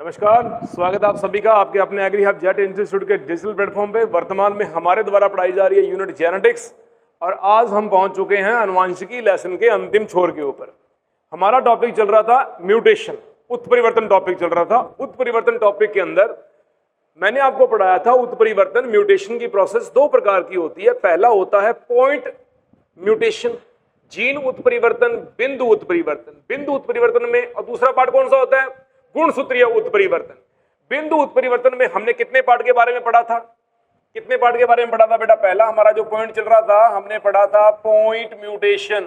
नमस्कार, स्वागत है आप सभी का आपके अपने एग्री हब जेट इंस्टीट्यूट के डिजिटल प्लेटफॉर्म पे। वर्तमान में हमारे द्वारा पढ़ाई जा रही है यूनिट जेनेटिक्स और आज हम पहुंच चुके हैं अनुवांशिकी लेसन के अंतिम छोर के ऊपर। हमारा टॉपिक चल रहा था म्यूटेशन, उत्परिवर्तन टॉपिक चल रहा था। उत्परिवर्तन टॉपिक के अंदर मैंने आपको पढ़ाया था उत्परिवर्तन म्यूटेशन की प्रोसेस दो प्रकार की होती है। पहला होता है पॉइंट म्यूटेशन, जीन उत्परिवर्तन, बिंदु उत्परिवर्तन। बिंदु उत्परिवर्तन में और दूसरा पार्ट कौन सा होता है? गुणसूत्रीय उत्परिवर्तन। बिंदु उत्परिवर्तन में हमने कितने पार्ट के बारे में पढ़ा था? कितने पार्ट के बारे में पढ़ा था बेटा? पहला हमारा जो पॉइंट चल रहा था हमने पढ़ा था पॉइंट म्यूटेशन।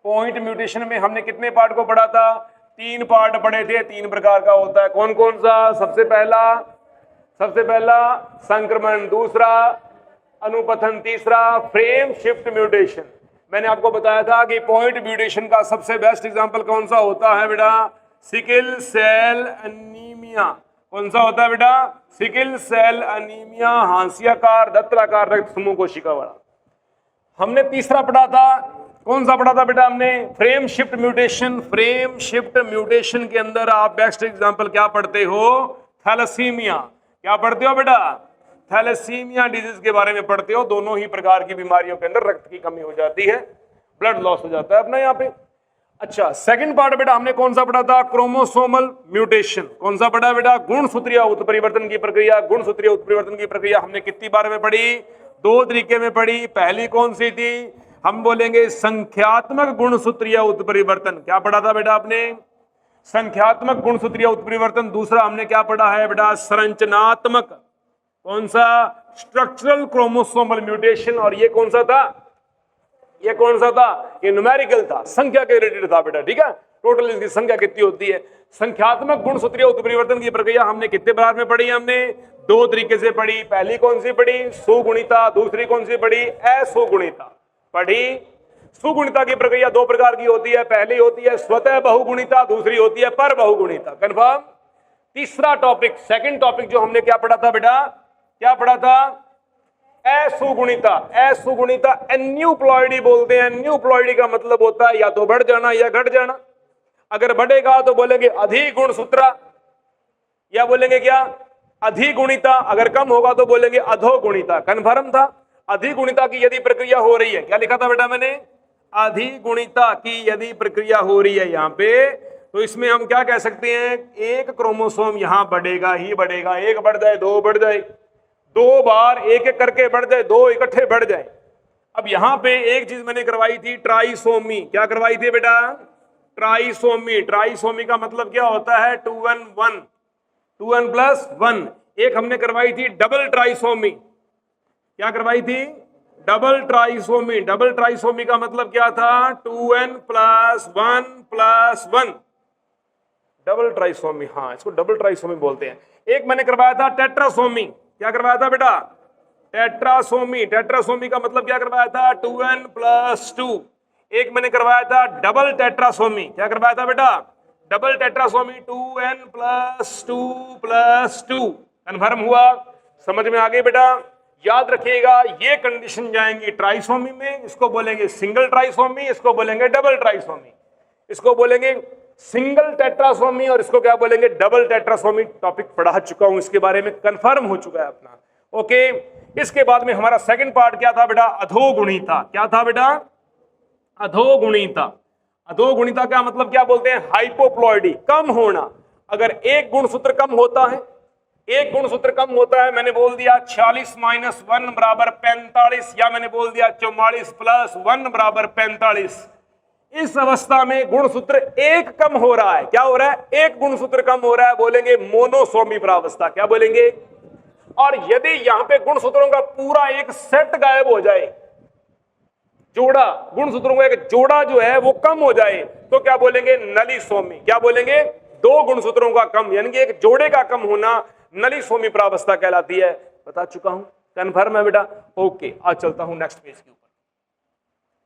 पॉइंट म्यूटेशन में हमने कितने पार्ट को पढ़ा था? तीन पार्ट पढ़े थे। तीन प्रकार का होता है। कौन कौन सा? सबसे पहला संक्रमण, दूसरा अनुपथन, तीसरा फ्रेम शिफ्ट म्यूटेशन। मैंने आपको बताया था कि पॉइंट म्यूटेशन का सबसे बेस्ट एग्जांपल कौन सा होता है बेटा? Sickle cell anaemia. कौन सा होता है बेटा? सिकल सेल एनीमिया, हांसियाकार दत्तराकार रक्त समूह कोशिका वाला। हमने तीसरा पढ़ा था, कौन सा पढ़ा था बेटा हमने? Frame shift mutation. Frame shift mutation के अंदर आप बेस्ट एग्जांपल क्या पढ़ते हो? थैलेसीमिया। क्या पढ़ते हो बेटा? थैलेसीमिया डिजीज के बारे में पढ़ते हो। दोनों ही प्रकार की बीमारियों के अंदर रक्त की कमी हो जाती है, ब्लड लॉस हो जाता है अपना यहाँ पे। अच्छा, सेकंड पार्ट बेटा हमने कौन सा पढ़ा था? Chromosomal mutation. कौन सा पढ़ा बेटा? गुणसूत्रीय उत्परिवर्तन की प्रक्रिया। गुणसूत्रीय उत्परिवर्तन की प्रक्रिया हमने कितनी बार में पढ़ी? दो तरीके में पढ़ी। पहली कौन सी थी? हम बोलेंगे संख्यात्मक गुणसूत्रीय उत्परिवर्तन। क्या पढ़ा था बेटा आपने? संख्यात्मक गुणसूत्रीय उत्परिवर्तन। दूसरा हमने क्या पढ़ा है बेटा? संरचनात्मक। कौन सा? Structural chromosomal mutation. और ये कौन सा था? ये कौन सा था? ये न्यूमेरिकल था, संख्या के रिलेटेड था बेटा। ठीक है, टोटल इसकी संख्या कितनी होती है। संख्यात्मक गुणसूत्रीय उत्परिवर्तन की प्रक्रिया हमने कितने बार में पढ़ी? हमने दो तरीके से पढ़ी। पहली कौन सी पढ़ी? सुगुणिता। दूसरी कौन सी पढ़ी? असुगुणिता पढ़ी। सुगुणिता की प्रक्रिया दो प्रकार की होती है। पहली होती है स्वतः बहुगुणिता, दूसरी होती है पर बहुगुणिता। कन्फर्म? तीसरा टॉपिक, सेकंड टॉपिक जो हमने क्या पढ़ा था बेटा? क्या पढ़ा था? असुगुणिता। असुगुणिता एन्यूप्लॉइडी बोलते हैं। एन्यूप्लॉइडी का मतलब होता है या तो बढ़ जाना या घट जाना। अगर बढ़ेगा तो बोलेंगे अधिगुणसूत्रा, या बोलेंगे क्या? अधिगुणिता। अगर कम होगा तो बोलेंगे अधोगुणिता। कन्फर्म था? अधिगुणिता की यदि प्रक्रिया हो रही है, क्या लिखा था बेटा मैंने? अधिगुणिता की यदि प्रक्रिया हो रही है यहाँ पे, तो इसमें हम क्या कह सकते हैं? एक क्रोमोसोम यहां बढ़ेगा ही बढ़ेगा। एक बढ़ जाए, दो बढ़ जाए, दो बार एक एक करके बढ़ जाए, दो इकट्ठे बढ़ जाए। अब यहां पे एक चीज मैंने करवाई थी, ट्राइसोमी। क्या करवाई थी बेटा? ट्राइसोमी। ट्राइसोमी का मतलब क्या होता है? 2n1, 2n+1। एक हमने करवाई थी डबल ट्राइसोमी। क्या करवाई थी? Double trisomy. डबल ट्राइसोमी का मतलब क्या था? 2n+1+1 double trisomy. हाँ, इसको डबल ट्राइसोमी बोलते हैं। एक मैंने करवाया था टेट्रासोमी। क्या करवाया था बेटा? टेट्रासोमी। टेट्रासोमी का मतलब क्या करवाया था? 2n+2। एक मैंने करवाया था डबल टेट्रासोमी। क्या करवाया था बेटा? Double tetrasomy, 2n+2+2। कन्फर्म हुआ? समझ में आ गई बेटा? याद रखिएगा, ये कंडीशन जाएंगी ट्राइसोमी में। इसको बोलेंगे सिंगल ट्राइसोमी, इसको बोलेंगे डबल ट्राइसोमी, इसको बोलेंगे सिंगल टेट्रासोमी, और इसको क्या बोलेंगे? Double tetrasomy. टॉपिक पढ़ा चुका हूं इसके बारे में, कंफर्म हो चुका है अपना। ओके, इसके बाद में हमारा सेकंड पार्ट क्या था बेटा? अधोगुणिता। क्या था बेटा? अधोगुणिता। अधोगुणिता का मतलब क्या बोलते हैं? हाइपोप्लॉइडी, कम होना। अगर एक गुणसूत्र कम होता है, एक गुणसूत्र कम होता है, मैंने बोल दिया 46 - 1 बराबर 45, या मैंने बोल दिया 44 + 1 बराबर 45। इस अवस्था में गुणसूत्र एक कम हो रहा है। क्या हो रहा है? एक गुणसूत्र कम हो रहा है, बोलेंगे मोनोसोमी प्रावस्था। क्या बोलेंगे? और यदि यहां पे गुणसूत्रों का पूरा एक सेट गायब हो जाए, जोड़ा, गुणसूत्रों का एक जोड़ा जो है वो कम हो जाए, तो क्या बोलेंगे? नलिसोमी। क्या बोलेंगे? दो गुणसूत्रों का कम, यानी कि एक जोड़े का कम होना नलिसोमी प्रावस्था कहलाती है। बता चुका हूं, कन्फर्म है बेटा? ओके, आज चलता हूं नेक्स्ट पेज के ऊपर।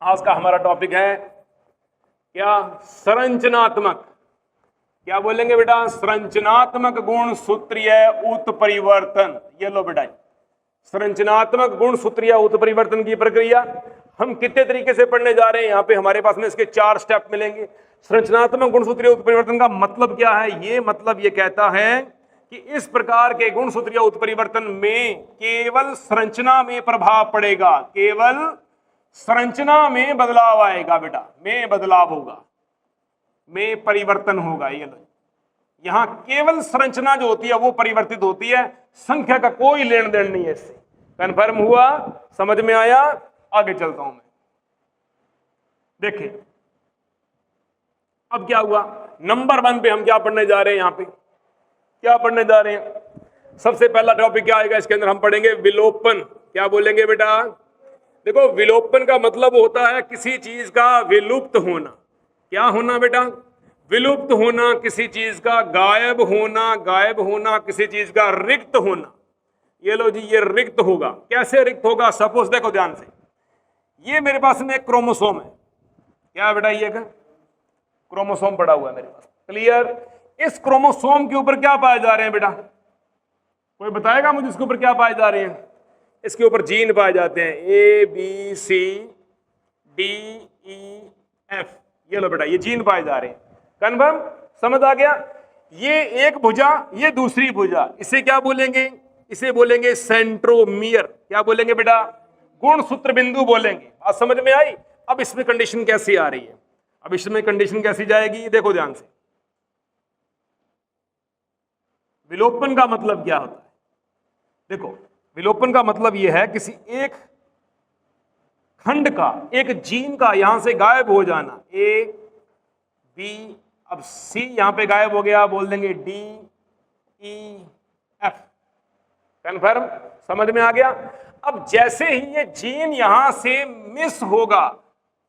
आज का हमारा टॉपिक है क्या? संरचनात्मक। क्या बोलेंगे बेटा? संरचनात्मक गुणसूत्रीय उत्परिवर्तन। ये लो बेटा, संरचनात्मक गुणसूत्रीय उत्परिवर्तन की प्रक्रिया हम कितने तरीके से पढ़ने जा रहे हैं। यहाँ पे हमारे पास में इसके 4 स्टेप मिलेंगे। संरचनात्मक गुणसूत्रीय उत्परिवर्तन का मतलब क्या है? ये मतलब ये कहता है कि इस प्रकार के गुणसूत्रीय उत्परिवर्तन में केवल संरचना में प्रभाव पड़ेगा, केवल संरचना में बदलाव आएगा बेटा, में बदलाव होगा, में परिवर्तन होगा। ये लो, यहां केवल संरचना जो होती है वो परिवर्तित होती है, संख्या का कोई लेन देन नहीं है इससे। कन्फर्म हुआ? समझ में आया? आगे चलता हूं मैं। देखिए अब क्या हुआ, नंबर 1 पे हम क्या पढ़ने जा रहे हैं? यहां पे क्या पढ़ने जा रहे हैं? सबसे पहला टॉपिक क्या आएगा इसके अंदर? हम पढ़ेंगे विलोपन। क्या बोलेंगे बेटा? देखो, विलोपन का मतलब होता है किसी चीज का विलुप्त होना। क्या होना बेटा? विलुप्त होना, किसी चीज का गायब होना, गायब होना किसी चीज का रिक्त होना। ये लो जी, ये रिक्त होगा। कैसे रिक्त होगा? सपोज देखो ध्यान से, ये मेरे पास में एक क्रोमोसोम है। क्या बेटा? ये का क्रोमोसोम पड़ा हुआ है मेरे पास। क्लियर? इस क्रोमोसोम के ऊपर क्या पाए जा रहे हैं बेटा? कोई बताएगा मुझे इसके ऊपर क्या पाए जा रहे हैं? इसके ऊपर जीन पाए जाते हैं, ABCDEF। ये लो बेटा, ये जीन पाए जा रहे हैं। कन्फर्म? समझ आ गया? ये एक भुजा, ये दूसरी भुजा, इसे क्या बोलेंगे? इसे बोलेंगे सेंट्रोमियर। क्या बोलेंगे बेटा? गुणसूत्र बिंदु बोलेंगे। आज समझ में आई? अब इसमें कंडीशन कैसी आ रही है? अब इसमें कंडीशन कैसी जाएगी? देखो ध्यान से, विलोपन का मतलब क्या होता है? देखो, विलोपन का मतलब यह है किसी एक खंड का, एक जीन का यहां से गायब हो जाना। A, B, अब C यहां पे गायब हो गया, बोल देंगे D, E, F। कन्फर्म? समझ में आ गया? अब जैसे ही ये जीन यहां से मिस होगा,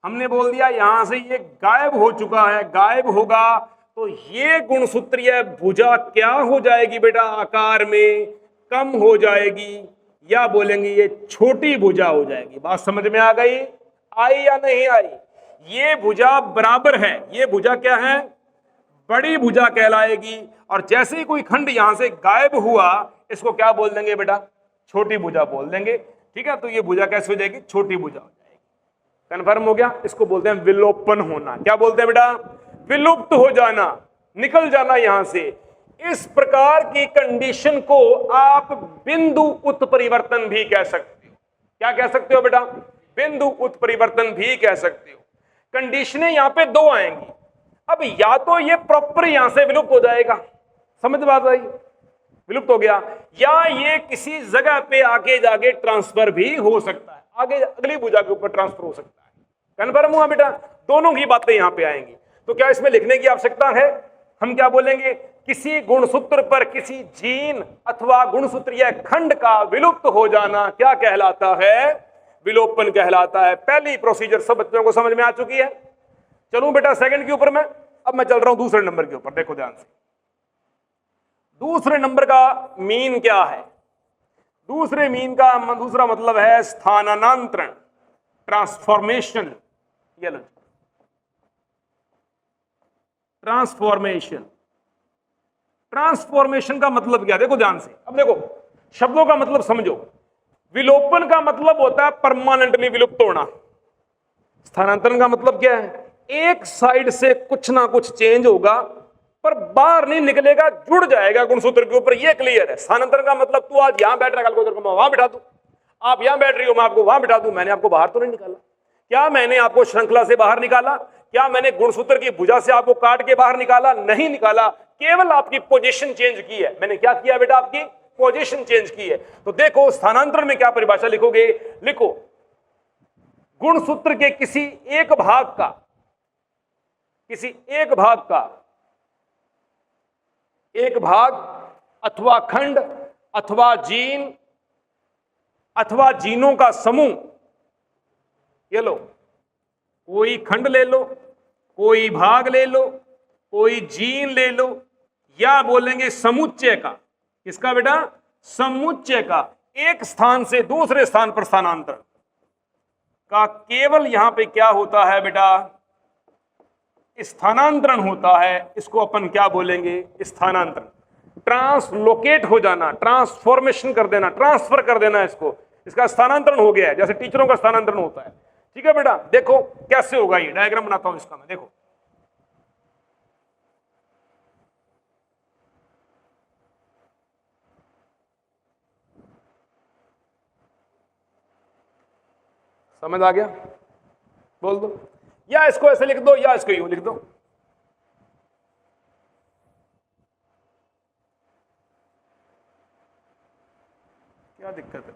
हमने बोल दिया यहां से ये गायब हो चुका है, गायब होगा, तो ये गुणसूत्रीय भुजा क्या हो जाएगी बेटा? आकार में कम हो जाएगी, या बोलेंगे ये छोटी भुजा हो जाएगी। बात समझ में आ गई? आई या नहीं आई? ये भुजा बराबर है, ये भुजा क्या है? बड़ी भुजा कहलाएगी। और जैसे ही कोई खंड यहां से गायब हुआ, इसको क्या बोल देंगे बेटा? छोटी भुजा बोल देंगे। ठीक है, तो ये भुजा कैसे हो जाएगी? छोटी भुजा हो जाएगी। कन्फर्म हो गया? इसको बोलते हैं विलोपन होना। क्या बोलते हैं बेटा? विलुप्त हो जाना, निकल जाना यहां से। इस प्रकार की कंडीशन को आप बिंदु उत्परिवर्तन भी कह सकते हो। क्या कह सकते हो बेटा? बिंदु उत्परिवर्तन भी कह सकते हो। कंडीशनें यहां पे 2 आएंगी। अब या तो ये प्रॉपर यहां से विलुप्त हो जाएगा, समझ बात आई? विलुप्त हो गया, या ये किसी जगह पे आके जाके ट्रांसफर भी हो सकता है, आगे अगली भुजा के ऊपर ट्रांसफर हो सकता है। कन्फर्म हुआ बेटा? दोनों की बातें यहां पे आएंगी। तो क्या इसमें लिखने की आवश्यकता है? हम क्या बोलेंगे? किसी गुणसूत्र पर किसी जीन अथवा गुणसूत्रीय खंड का विलुप्त हो जाना क्या कहलाता है? विलोपन कहलाता है। पहली प्रोसीजर सब बच्चों को समझ में आ चुकी है। चलूं बेटा सेकंड के ऊपर मैं, अब मैं चल रहा हूं दूसरे नंबर के ऊपर। देखो ध्यान से, दूसरे नंबर का मीन क्या है? दूसरे मीन का दूसरा मतलब है स्थानांतरण, ट्रांसफॉर्मेशन। ये लो, ट्रांसफॉर्मेशन। ट्रांसफॉर्मेशन का मतलब क्या? देखो ध्यान से, अब देखो शब्दों का मतलब समझो। विलोपन का मतलब होता है परमानेंटली विलुप्त होना। स्थानांतरण का मतलब क्या है? एक साइड से कुछ ना कुछ चेंज होगा पर बाहर नहीं निकलेगा, जुड़ जाएगा गुणसूत्र के ऊपर। ये क्लियर है। स्थानांतरण का मतलब तू आज यहां बैठ रहा, कल को तेरे को मैं वहां बिठा दूं। आप यहां बैठ रही हो, मैं आपको वहां बिठा दूं। मैंने आपको बाहर तो नहीं निकाला। क्या मैंने आपको श्रृंखला से बाहर निकाला? क्या मैंने गुणसूत्र की भुजा से आपको काट के बाहर निकाला? नहीं निकाला, केवल आपकी पोजीशन चेंज की है। मैंने क्या किया बेटा? आपकी पोजीशन चेंज की है। तो देखो स्थानांतरण में क्या परिभाषा लिखोगे? लिखो, गुणसूत्र के किसी एक भाग का, किसी एक भाग अथवा खंड अथवा जीन अथवा जीनों का समूह। ये लो, कोई खंड ले लो, कोई भाग ले लो, कोई जीन ले लो, या बोलेंगे समुच्चय का। किसका बेटा? समुच्चय का। एक स्थान से दूसरे स्थान पर स्थानांतरण का केवल यहां पे क्या होता है बेटा? स्थानांतरण होता है। इसको अपन क्या बोलेंगे? स्थानांतरण। ट्रांसलोकेट हो जाना, ट्रांसफॉर्मेशन कर देना, ट्रांसफर कर देना, इसका स्थानांतरण हो गया है, जैसे टीचरों का स्थानांतरण होता है। ठीक है बेटा? देखो कैसे होगा ये, डायग्राम बनाता हूं इसका मैं। देखो समझ आ गया? बोल दो, या इसको ऐसे लिख दो या इसको यूं लिख दो। क्या दिक्कत है?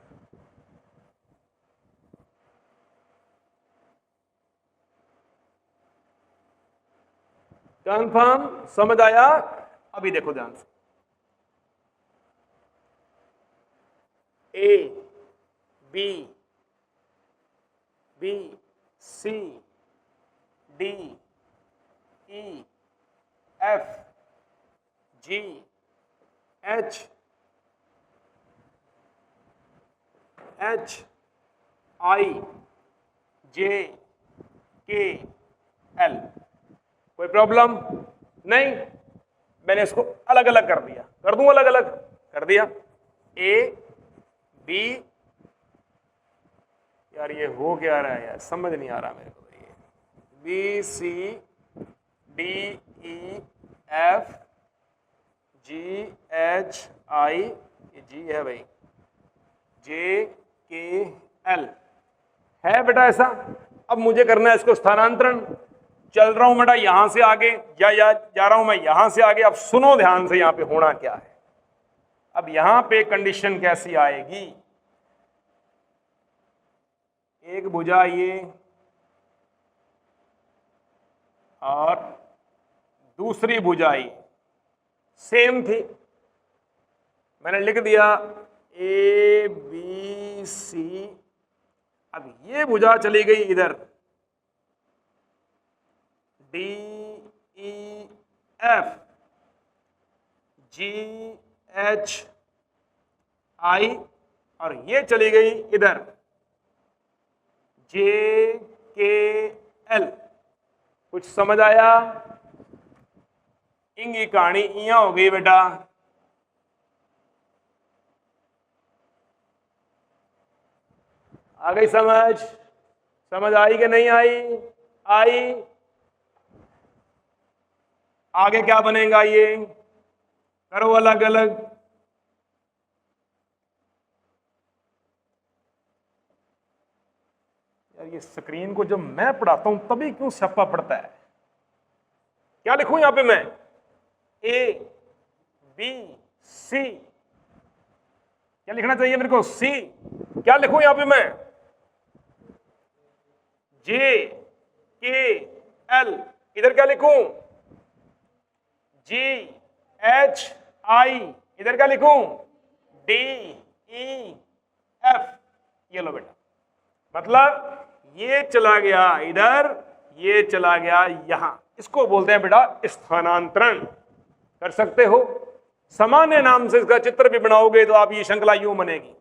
कंफर्म? समझ आया? अभी देखो ध्यान से, A B B C D E F G H I J K L. कोई प्रॉब्लम नहीं? मैंने इसको अलग अलग कर दिया, कर दूं अलग अलग? कर दिया। ए बी, यार ये हो क्या रहा है यार, समझ नहीं आ रहा मेरे को। ये B C D E F G H I, ये जी है भाई, जे के एल है बेटा ऐसा। अब मुझे करना है इसको स्थानांतरण। चल रहा हूं बेटा यहां से आगे, या जा रहा हूं मैं यहां से आगे। अब सुनो ध्यान से, यहां पे होना क्या है। अब यहां पे कंडीशन कैसी आएगी? एक भुजा ये और दूसरी भुजा ये सेम थी, मैंने लिख दिया ए बी सी। अब ये भुजा चली गई इधर, D E F G H आई, और ये चली गई इधर जे के एल। कुछ समझ आया? इंगी कहानी इया हो गई बेटा। आ गई समझ? समझ आई कि नहीं आई? आई। आगे क्या बनेगा? ये करो अलग अलग। यार ये स्क्रीन को जब मैं पढ़ाता हूं तभी क्यों छप्पा पड़ता है? क्या लिखूं यहां पे मैं? ए बी सी, क्या लिखना चाहिए मेरे को? सी। क्या लिखूं यहां पे मैं? जे के एल। इधर क्या लिखूं? जी एच आई। इधर क्या लिखूं? D E F. ये लो बेटा, मतलब ये चला गया इधर, ये चला गया यहां। इसको बोलते हैं बेटा स्थानांतरण। कर सकते हो? सामान्य नाम से इसका चित्र भी बनाओगे तो आप ये श्रृंखला यूं बनेगी।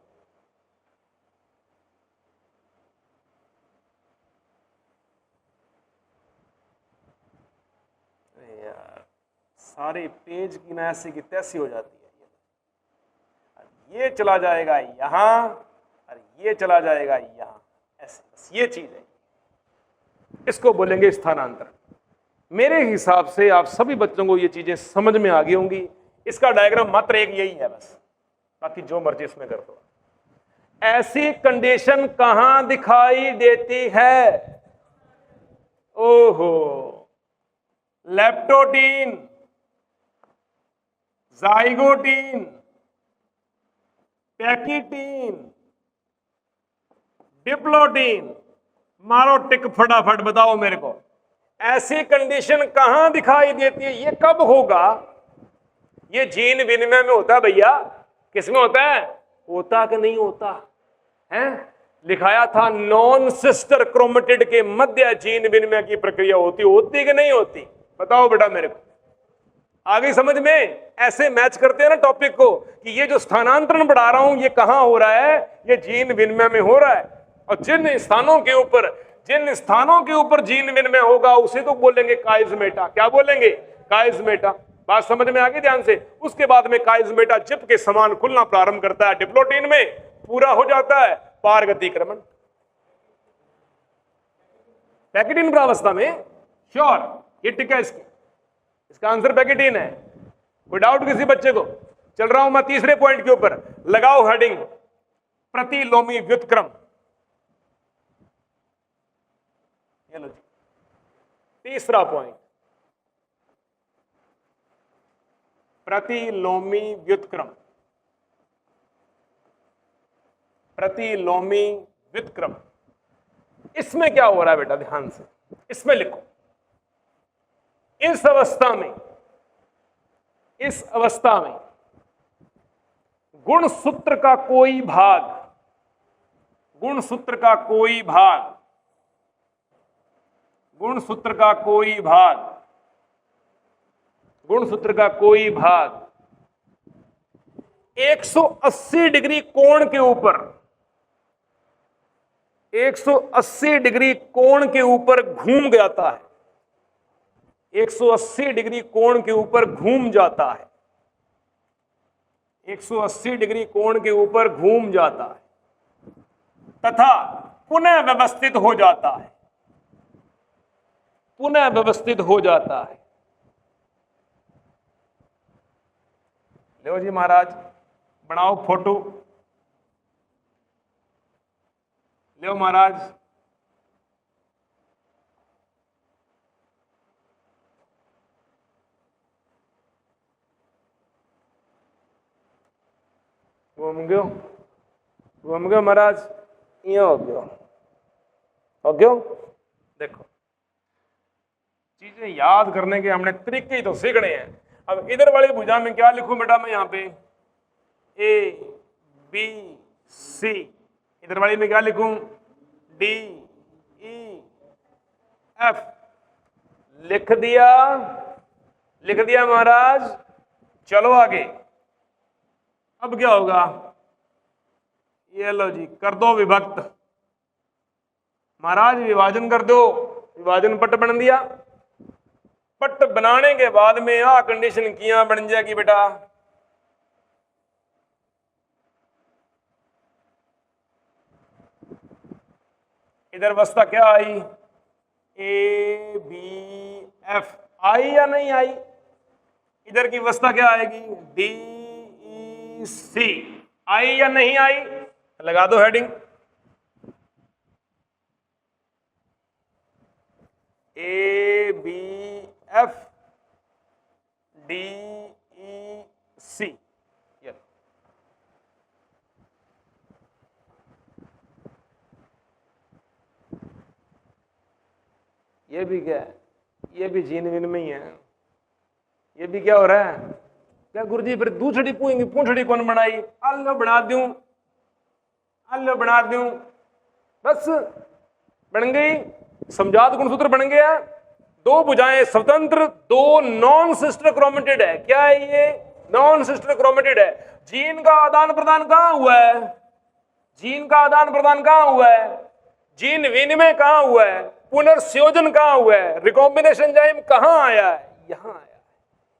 सारे पेज की ना ऐसी की तैसी हो जाती है। ये चला जाएगा यहां और ये चला जाएगा यहां, ऐसे। बस ये चीज है, इसको बोलेंगे स्थानांतरण। मेरे हिसाब से आप सभी बच्चों को ये चीजें समझ में आ गई होंगी। इसका डायग्राम मात्र एक यही है बस, बाकी जो मर्जी इसमें कर दो। ऐसी कंडीशन कहां दिखाई देती है? ओहो, लेप्टोटीन, जाइगोटीन, पैकिटीन, डिप्लोटीन। मारो टिक फटाफट, बताओ मेरे को ऐसी कंडीशन कहां दिखाई देती है? ये कब होगा? ये जीन विनिमय में होता है भैया। किसमें होता है? होता कि नहीं होता है? लिखाया था नॉन सिस्टर क्रोमेटिड के मध्य जीन विनिमय की प्रक्रिया होती कि नहीं होती? बताओ बेटा मेरे को। आ गई समझ में? ऐसे मैच करते हैं ना टॉपिक को कि ये जो स्थानांतरण बढ़ा रहा हूं ये कहां हो रहा है? ये जीन विनिमय में हो रहा है। और जिन स्थानों के ऊपर जीन विनिमय होगा उसे तो बोलेंगे काइज़मेटा। क्या बोलेंगे? काइज़मेटा। बात समझ में आ गई ध्यान से? उसके बाद में काइज़मेटा जिप के समान खुलना प्रारंभ करता है, डिप्लोटीन में पूरा हो जाता है पारगतिक्रमण। पैकिटीन प्रावस्था में श्योर, ये टिक है इसका आंसर पैकिटीन है। कोई डाउट किसी बच्चे को? चल रहा हूं मैं तीसरे पॉइंट के ऊपर। लगाओ हेडिंग प्रतिलोमी व्युत्क्रम। तीसरा पॉइंट, प्रतिलोमी व्युत्क्रम। प्रतिलोमी व्युत्क्रम, इसमें क्या हो रहा है बेटा, ध्यान से इसमें लिखो। इस अवस्था में गुणसूत्र का कोई भाग, गुणसूत्र का कोई भाग 180 डिग्री कोण के ऊपर, 180 डिग्री कोण के ऊपर घूम जाता है, 180 डिग्री कोण के ऊपर घूम जाता है, 180 डिग्री कोण के ऊपर घूम जाता है तथा पुनः व्यवस्थित हो जाता है, पुनः व्यवस्थित हो जाता है। लो जी महाराज, बनाओ फोटो, लो महाराज। घूम गयो महाराज, ये हो गयो। देखो, चीजें याद करने के हमने तरीके ही तो सीखने हैं। अब इधर वाली भुजा में क्या लिखूं बेटा मैं, यहां पे ए बी सी, इधर वाली में क्या लिखूं, डी ई एफ। लिख दिया महाराज। चलो आगे, अब क्या होगा, ये लो जी, कर दो विभक्त। महाराज विभाजन कर दो, विभाजन पट बन दिया। पट बनाने के बाद में आ कंडीशन किया बन जाएगी बेटा, इधर अवस्था क्या आई, ए बी एफ आई या नहीं आई। इधर की अवस्था क्या आएगी, डी ई सी आई या नहीं आई। लगा दो heading, A B F D E C. ये भी क्या है, ये भी जीन विन में ही है। ये भी क्या हो रहा है, क्या गुरुजी फिर दूसरी पूंछड़ी कौन बनाई, अल्लो बना दूं, बस बन गई, समझात गुणसूत्र बन गया। दो भुजाएं स्वतंत्र, दो नॉन सिस्टर क्रोमेटिड है। क्या है ये, नॉन सिस्टर क्रोमेटिड है। जीन का आदान प्रदान कहां हुआ है, जीन का आदान प्रदान कहां हुआ है, जीन विनिमय कहां हुआ है, पुनर्संयोजन कहां हुआ है, रिकॉम्बिनेशन एंजाइम कहां आया है, यहां आया है।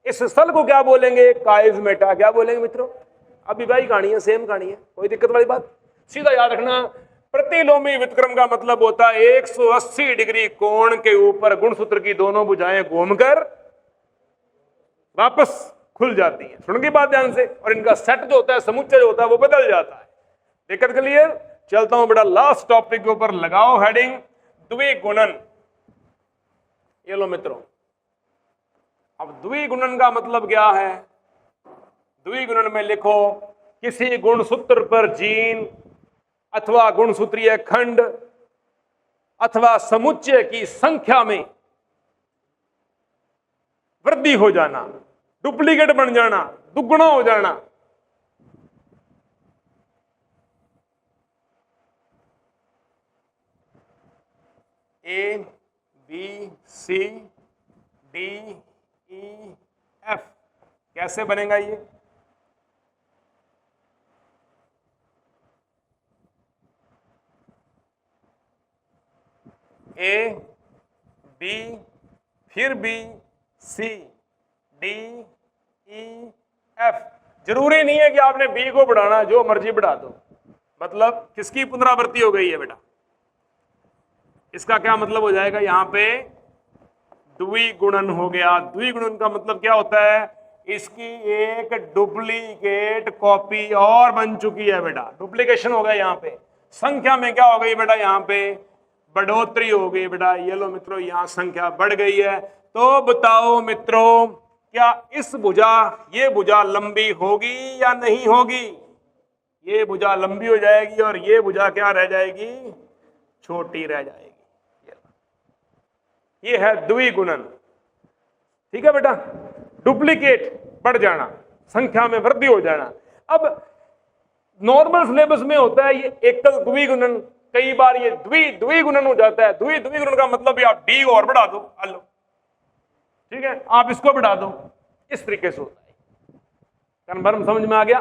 इस स्थल को क्या बोलेंगे, काइजमेटा। क्या बोलेंगे मित्रों, अभी भाई कहानी है, सेम कहानी है, कोई दिक्कत वाली बात। सीधा याद रखना, प्रतिलोमी व्युत्क्रम का मतलब होता है 180 डिग्री कोण के ऊपर गुणसूत्र की दोनों भुजाएं घूमकर वापस खुल जाती हैं। सुन की बात ध्यान से। और इनका सेट जो होता है, समुच्चय जो होता है, वो बदल जाता है। दिक्कत क्लियर। चलता हूं बेटा लास्ट टॉपिक के ऊपर, लगाओ हेडिंग द्विगुणन। ये लो मित्रों, अब द्विगुणन का मतलब क्या है। द्विगुणन में लिखो, किसी गुणसूत्र पर जीन अथवा गुणसूत्रीय खंड अथवा समुच्चय की संख्या में वृद्धि हो जाना, डुप्लीकेट बन जाना, दुगुना हो जाना। A B C D E F कैसे बनेगा ये, ए बी फिर B C D E F. जरूरी नहीं है कि आपने बी को बढ़ाना, जो मर्जी बढ़ा दो। मतलब किसकी पुनरावृत्ति हो गई है बेटा, इसका क्या मतलब हो जाएगा, यहां पे द्विगुणन हो गया। द्विगुणन का मतलब क्या होता है, इसकी एक डुप्लीकेट कॉपी और बन चुकी है बेटा, डुप्लीकेशन हो गया। यहां पे संख्या में क्या हो गई बेटा, यहां पे बढ़ोतरी हो गई बेटा। ये लो मित्रों, यहां संख्या बढ़ गई है। तो बताओ मित्रों, क्या इस भुजा, ये भुजा लंबी होगी या नहीं होगी? ये भुजा लंबी हो जाएगी और ये भुजा क्या रह जाएगी? छोटी रह जाएगी। ये है द्विगुणन। ठीक है बेटा, डुप्लीकेट बढ़ जाना, संख्या में वृद्धि हो जाना। अब नॉर्मल सिलेबस में होता है ये एकल द्विगुणन, कई बार ये द्विगुणन हो जाता है। द्विगुणन का मतलब ये आप डी और बढ़ा दो, लो ठीक है, आप इसको बढ़ा दो, इस तरीके से होता है। कन्फर्म समझ में आ गया?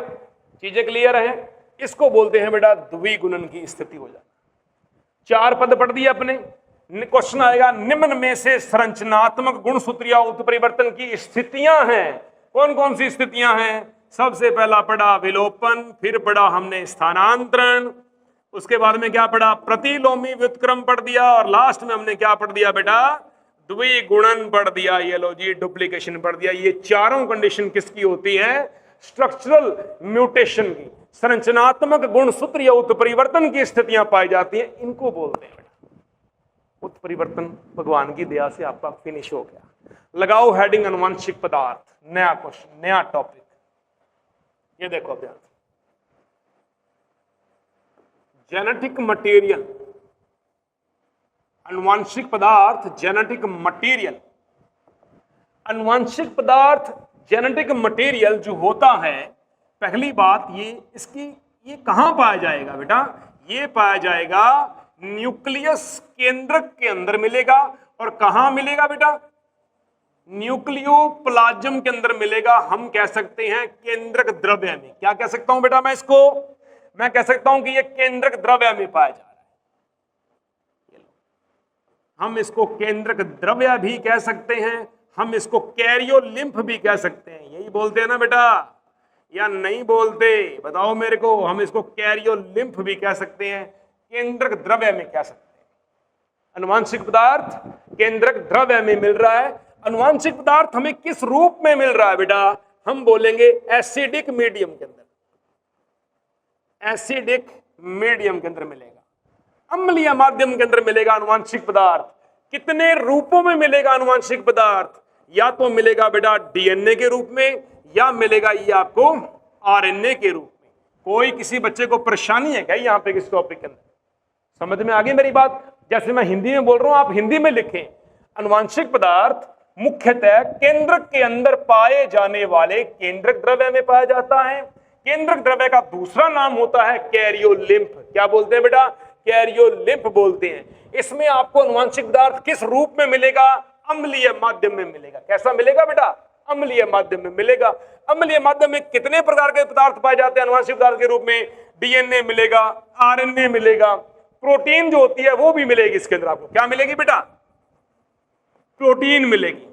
चीजें क्लियर है? इसको बोलते हैं बेटा द्विगुणन की स्थिति हो जाना। 4 पद पढ़ दिए अपने। क्वेश्चन आएगा, निम्न में से संरचनात्मक गुणसूत्रीय उत्परिवर्तन की स्थितियां हैं। कौन कौन सी स्थितियां हैं? सबसे पहला पढ़ा विलोपन, फिर पढ़ा हमने स्थानांतरण, उसके बाद में क्या पढ़ा? प्रतिलोमी व्युत्क्रम पढ़ दिया, और लास्ट में हमने क्या पढ़ दिया बेटा? द्विगुणन पढ़ दिया। ये लो जी, डुप्लीकेशन पढ़ दिया। ये चारों कंडीशन किसकी होती है? स्ट्रक्चरल म्यूटेशन की, संरचनात्मक गुणसूत्रीय उत्परिवर्तन की स्थितियां पाई जाती हैं, इनको बोलते हैं बेटा उत्परिवर्तन। भगवान की दया से आपका फिनिश हो गया। लगाओ हेडिंग अनुवांशिक पदार्थ, नया क्वेश्चन, नया टॉपिक। ये देखो अभ्यास, जेनेटिक मटेरियल, अनुवांशिक पदार्थ, जेनेटिक मटेरियल। अनुवांशिक पदार्थ, जेनेटिक मटेरियल जो होता है, पहली बात ये कहां पाया जाएगा बेटा? ये पाया जाएगा न्यूक्लियस केंद्रक के अंदर मिलेगा। और कहां मिलेगा बेटा? न्यूक्लियोप्लाज्म के अंदर मिलेगा। हम कह सकते हैं केंद्रक द्रव्य में। क्या कह सकता हूं बेटा मैं इसको? मैं कह सकता हूं कि ये केंद्रक द्रव्य में पाया जा रहा है। हम इसको केंद्रक द्रव्य भी कह सकते हैं, हम इसको कैरियोलिम्फ भी कह सकते हैं। यही बोलते हैं ना बेटा, या नहीं बोलते? बताओ मेरे को। हम इसको कैरियोलिम्फ भी कह सकते हैं, केंद्रक द्रव्य में कह सकते हैं। अनुवांशिक पदार्थ केंद्रक द्रव्य में मिल रहा है। अनुवांशिक पदार्थ हमें किस रूप में मिल रहा है बेटा? हम बोलेंगे एसिडिक मीडियम के अंदर, एसिडिक मीडियम के अंदर मिलेगा, अम्लीय माध्यम के अंदर मिलेगा अनुवांशिक पदार्थ। कितने रूपों में मिलेगा अनुवांशिक पदार्थ? या तो मिलेगा बेटा डीएनए के रूप में, या मिलेगा ये आपको आरएनए के रूप में। कोई किसी बच्चे को परेशानी है क्या यहां पे किस टॉपिक के अंदर? समझ में आ गई मेरी बात? जैसे मैं हिंदी में बोल रहा हूं, आप हिंदी में लिखें। अनुवांशिक पदार्थ मुख्यतः केंद्रक के अंदर पाए जाने वाले केंद्रक द्रव्य में पाया जाता है। केंद्रक द्रव्य का दूसरा नाम होता है कैरियोलिम्फ। क्या बोलते हैं बेटा? कैरियोलिम्फ बोलते हैं। इसमें आपको अनुवांशिक पदार्थ किस रूप में मिलेगा? अम्लीय माध्यम में मिलेगा। कैसा मिलेगा बेटा? अम्लीय माध्यम में मिलेगा। अम्लीय माध्यम में कितने प्रकार के पदार्थ पाए जाते हैं अनुवांशिक पदार्थ के रूप में? डीएनए मिलेगा, आरएनए मिलेगा, प्रोटीन जो होती है वो भी मिलेगी इसके अंदर। आपको क्या मिलेगी बेटा? प्रोटीन मिलेगी।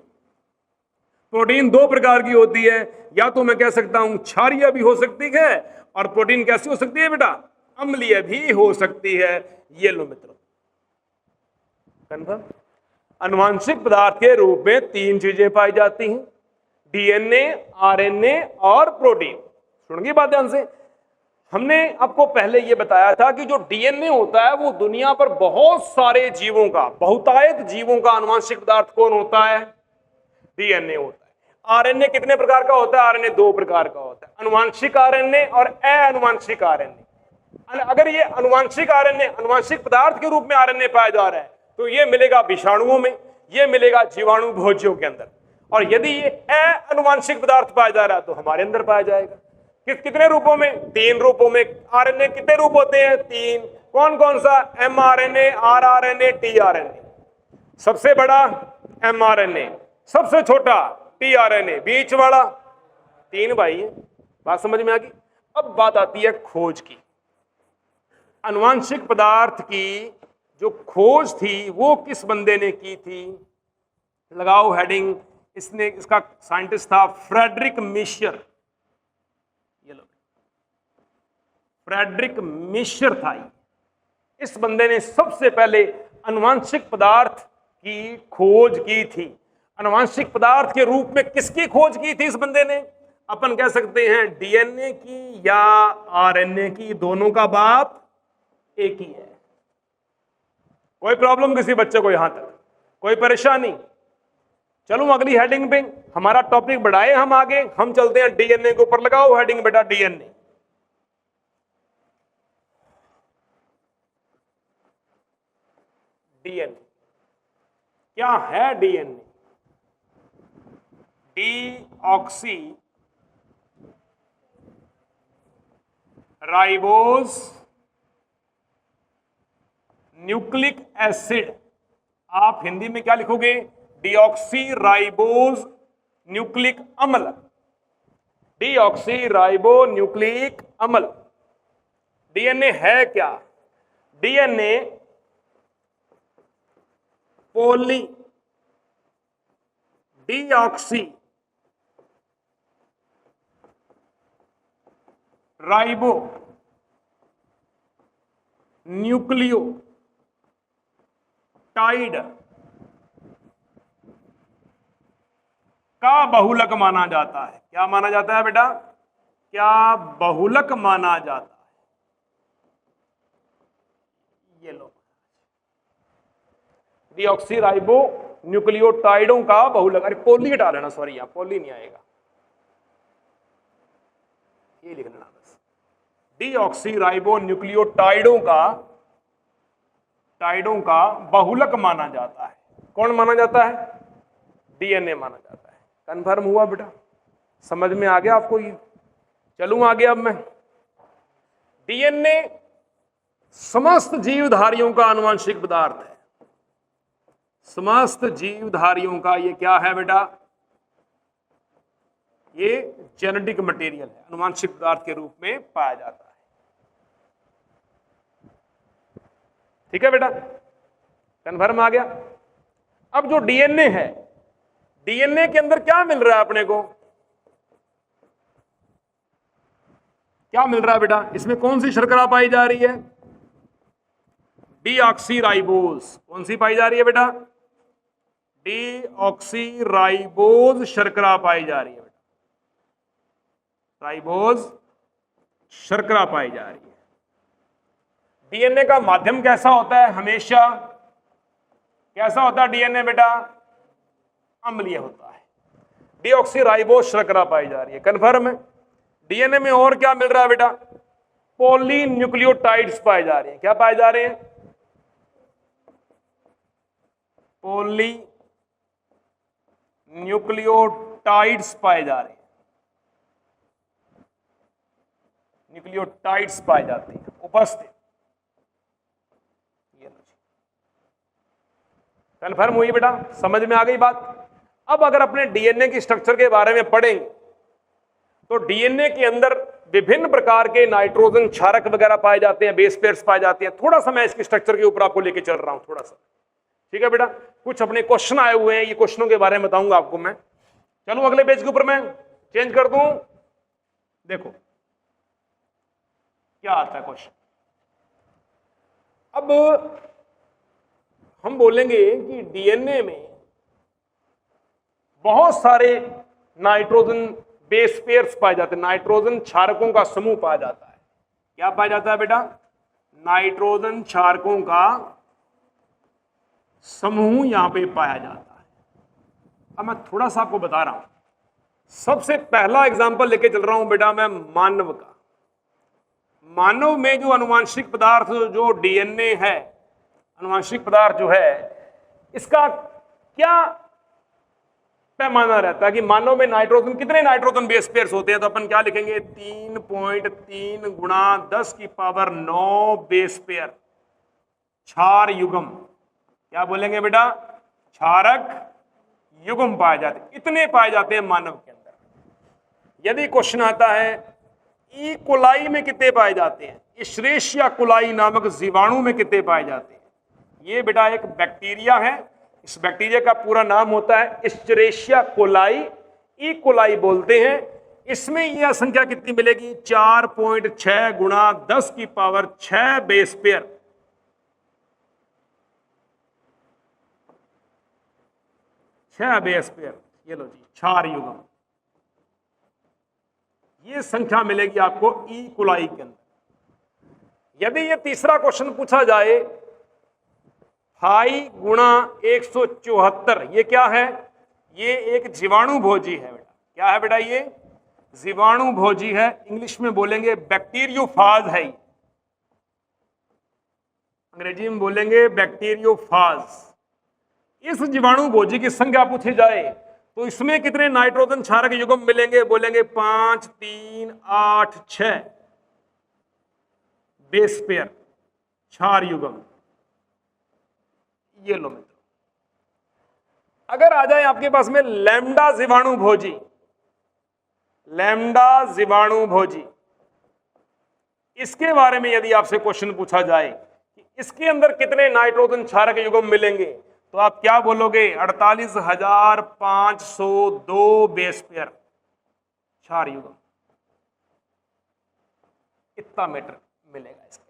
प्रोटीन 2 प्रकार की होती है, या तो मैं कह सकता हूं क्षारीय भी हो सकती है, और प्रोटीन कैसी हो सकती है बेटा? अम्लीय भी हो सकती है। ये लो मित्रों, कन्फर्म। अनुवांशिक पदार्थ के रूप में 3 चीजें पाई जाती हैं, डीएनए, आरएनए और प्रोटीन। सुनिए बात ध्यान से। हमने आपको पहले यह बताया था कि जो डीएनए होता है वो दुनिया पर बहुत सारे जीवों का, बहुतायत जीवों का अनुवांशिक पदार्थ कौन होता है? डीएनए होता है। आरएनए कितने प्रकार का होता है? आरएनए 2 प्रकार का होता है, अनुवांशिक आरएनए और अनुवांशिक आरएनए। अगर ये अनुवांशिक आरएनए अनुवांशिक पदार्थ के रूप में आरएनए पाया जा रहा है तो ये मिलेगा विषाणुओं में, ये मिलेगा जीवाणु भोज्यों के अंदर। और यदि ये अनुवांशिक पदार्थ पाया जा रहा है तो हमारे अंदर पाया जाएगा। कितने रूपों में? 3 रूपों में। आरएनए कितने रूप होते हैं? 3। कौन कौन सा? MRNA, rRNA, tRNA. सबसे बड़ा एमआरएनए, सबसे छोटा टीआरएनए, बीच वाला 3 भाई है। बात समझ में आ गई? अब बात आती है खोज की। अनुवांशिक पदार्थ की जो खोज थी वो किस बंदे ने की थी? लगाओ हेडिंग। इसका साइंटिस्ट था फ्रेडरिक मिशर। ये लो, फ्रेडरिक मिशर था। इस बंदे ने सबसे पहले अनुवांशिक पदार्थ की खोज की थी। अनुवांशिक पदार्थ के रूप में किसकी खोज की थी इस बंदे ने? अपन कह सकते हैं डीएनए की या आरएनए की। दोनों का बाप एक ही है। कोई प्रॉब्लम किसी बच्चे को यहां तक, कोई परेशानी? चलो अगली हेडिंग पे, हमारा टॉपिक बढ़ाए हम आगे, हम चलते हैं डीएनए के ऊपर। लगाओ हेडिंग बेटा डीएनए। डीएनए क्या है? DNA deoxy ribose nucleic acid. आप हिंदी में क्या लिखोगे? डीऑक्सी राइबोज न्यूक्लिक अम्ल। डीऑक्सी राइबो न्यूक्लिक अम्ल। डीएनए है क्या? DNA poly deoxy ribo nucleotide का बहुलक माना जाता है। क्या माना जाता है बेटा? क्या बहुलक माना जाता है? ये लो, डीऑक्सी राइबो न्यूक्लियोटाइडों का बहुलक। अरे पोली हटा लेना, सॉरी यहां पोली नहीं आएगा, ये लिख लेना बस। डीऑक्सी राइबो न्यूक्लियोटाइडों का बहुलक माना जाता है। कौन माना जाता है? डीएनए माना जाता है। कंफर्म हुआ बेटा? समझ में आ गया आपको? ये चलूं आगे अब मैं। डीएनए समस्त जीवधारियों का आनुवंशिक पदार्थ है। समस्त जीवधारियों का ये क्या है बेटा? ये जेनेटिक मटेरियल है, आनुवंशिक पदार्थ के रूप में पाया जाता है। ठीक है बेटा, कन्फर्म आ गया? अब जो डीएनए है, डीएनए के अंदर क्या मिल रहा है अपने को? क्या मिल रहा है बेटा? इसमें कौन सी शर्करा पाई जा रही है? डीऑक्सीराइबोज। कौन सी पाई जा रही है बेटा? डीऑक्सीराइबोज शर्करा पाई जा रही है बेटा। राइबोज शर्करा पाई जा रही है। डीएनए का माध्यम कैसा होता है? हमेशा कैसा होता है डीएनए बेटा? अम्लीय होता है। डीऑक्सीराइबोज शर्करा पाई जा रही है। कन्फर्म है? डीएनए में और क्या मिल रहा है बेटा? पॉलीन्यूक्लियोटाइड्स पाए जा रहे हैं। क्या पाए जा रहे हैं? पॉलीन्यूक्लियोटाइड्स पाए जा रहे हैं। न्यूक्लियोटाइड्स पाए जाते हैं उपस्थित। कन्फर्म हुई बेटा? समझ में आ गई बात? अब अगर अपने डीएनए की स्ट्रक्चर के बारे में पढ़ेंगे तो डीएनए के अंदर विभिन्न प्रकार के नाइट्रोजन क्षारक वगैरह पाए जाते हैं, बेस पेयर्स पाए जाते हैं। थोड़ा सा मैं इसकी स्ट्रक्चर के ऊपर आपको लेके चल रहा हूं थोड़ा सा। ठीक है बेटा? कुछ अपने क्वेश्चन आए हुए हैं, ये क्वेश्चनों के बारे में बताऊंगा आपको मैं। चलो अगले पेज के ऊपर मैं चेंज कर दूं। देखो क्या आता है क्वेश्चन। अब हम बोलेंगे कि डीएनए में बहुत सारे नाइट्रोजन बेस पेयर्स पाए जाते हैं, नाइट्रोजन क्षारकों का समूह पाया जाता है। क्या पाया जाता है बेटा? नाइट्रोजन क्षारकों का समूह यहां पे पाया जाता है। अब मैं थोड़ा सा आपको बता रहा हूं। सबसे पहला एग्जांपल लेके चल रहा हूं बेटा मैं मानव का। मानव में जो आनुवंशिक पदार्थ जो डीएनए है, आनुवंशिक पदार्थ जो है, इसका क्या पैमाना रहता है कि मानव में नाइट्रोजन कितने नाइट्रोजन बेस पेयर्स होते हैं? तो अपन क्या लिखेंगे? 3.3 गुणा 10 की पावर 9 बेस पेयर क्षार युग्म। क्या बोलेंगे बेटा? क्षारक युग्म पाए जाते हैं। इतने पाए जाते हैं मानव के अंदर। यदि क्वेश्चन आता है ई कोलाई में कितने पाए जाते हैं, इश्रेशिया कोलाई नामक जीवाणु में कितने पाए जाते हैं? ये बेटा एक बैक्टीरिया है। इस बैक्टीरिया का पूरा नाम होता है इश्रेशिया कोलाई, ई कोलाई बोलते हैं। इसमें यह संख्या कितनी मिलेगी? 4.6 गुणा 10 की power 6 base pair. Base pair, ये लो जी, क्षार युग्म। ये संख्या मिलेगी आपको ई कोलाई के अंदर। यदि ये तीसरा क्वेश्चन पूछा जाए पाई गुणा 174, ये क्या है? ये एक जीवाणु भोजी है बेटा। क्या है बेटा? ये जीवाणु भोजी है, इंग्लिश में बोलेंगे बैक्टीरियोफाज है। अंग्रेजी में बोलेंगे बैक्टीरियोफाज। इस जीवाणु भोजी की संख्या पूछी जाए तो इसमें कितने नाइट्रोजन क्षारक युग्म मिलेंगे? बोलेंगे 5, 3, 8, 6 बेस पेयर क्षार युग्म। ये लो मित्रों, अगर आ जाए आपके पास में लैम्डा जीवाणु भोजी, लैम्डा जीवाणु भोजी, इसके बारे में यदि आपसे क्वेश्चन पूछा जाए कि इसके अंदर कितने नाइट्रोजन क्षारक युग्म मिलेंगे, तो आप क्या बोलोगे? 48,502 बेस पेयर क्षार युग्म, इतना मीटर मिलेगा इसके।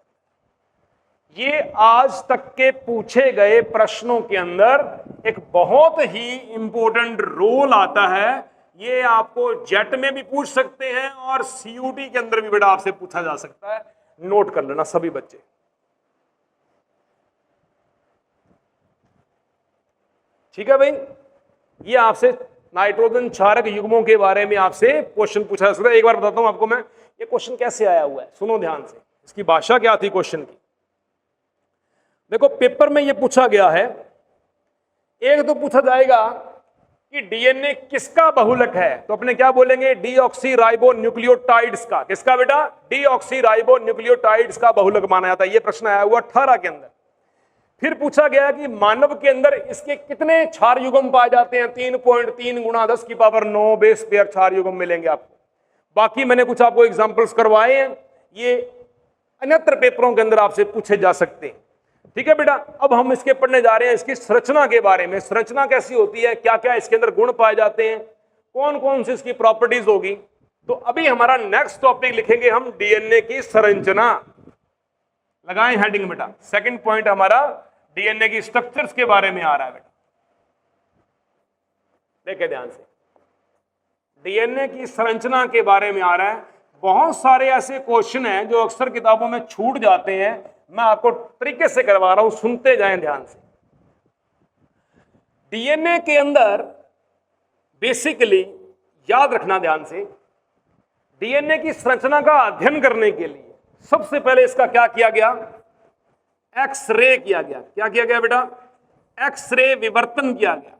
ये आज तक के पूछे गए प्रश्नों के अंदर एक बहुत ही इंपॉर्टेंट रोल आता है। ये आपको जेट में भी पूछ सकते हैं और सीयूटी के अंदर भी बेटा आपसे पूछा जा सकता है। नोट कर लेना सभी बच्चे। ठीक है भाई, ये आपसे नाइट्रोजन क्षारक युग्मों के बारे में आपसे क्वेश्चन पूछा जा सकता है। एक बार बताता हूं आपको मैं ये क्वेश्चन कैसे आया हुआ है, सुनो ध्यान से। इसकी भाषा क्या थी क्वेश्चन की? देखो पेपर में ये पूछा गया है, एक तो पूछा जाएगा कि डीएनए किसका बहुलक है, तो अपने क्या बोलेंगे? डीऑक्सी राइबोन्यूक्लियोटाइड्स का। किसका बेटा? डीऑक्सी राइबोन्यूक्लियोटाइड्स का बहुलक माना जाता है। ये प्रश्न आया हुआ 18 के अंदर। फिर पूछा गया कि मानव के अंदर इसके कितने क्षार युग्म पाए जाते हैं? 3.3 गुणा 10 की पावर 9 बेस पेयर क्षार युग्म मिलेंगे आपको। बाकी मैंने कुछ आपको एग्जांपल्स करवाए हैं, ये अन्यत्र पेपरों के अंदर आपसे पूछे जा सकते हैं। ठीक है बेटा, अब हम इसके पढ़ने जा रहे हैं इसकी संरचना के बारे में। संरचना कैसी होती है, क्या क्या इसके अंदर गुण पाए जाते हैं, कौन कौन सी इसकी प्रॉपर्टीज होगी। तो अभी हमारा नेक्स्ट टॉपिक लिखेंगे हम डीएनए की संरचना। लगाएं हेडिंग बेटा, सेकंड पॉइंट हमारा डीएनए की स्ट्रक्चर्स के बारे में आ रहा है बेटा। देखे ध्यान से, डीएनए की संरचना के बारे में आ रहा है। बहुत सारे ऐसे क्वेश्चन हैं जो अक्सर किताबों में छूट जाते हैं, मैं आपको तरीके से करवा रहा हूं, सुनते जाएं ध्यान से। डीएनए के अंदर बेसिकली याद रखना ध्यान से, डीएनए की संरचना का अध्ययन करने के लिए सबसे पहले इसका क्या किया गया? एक्सरे किया गया। क्या किया गया बेटा? एक्सरे विवर्तन किया गया।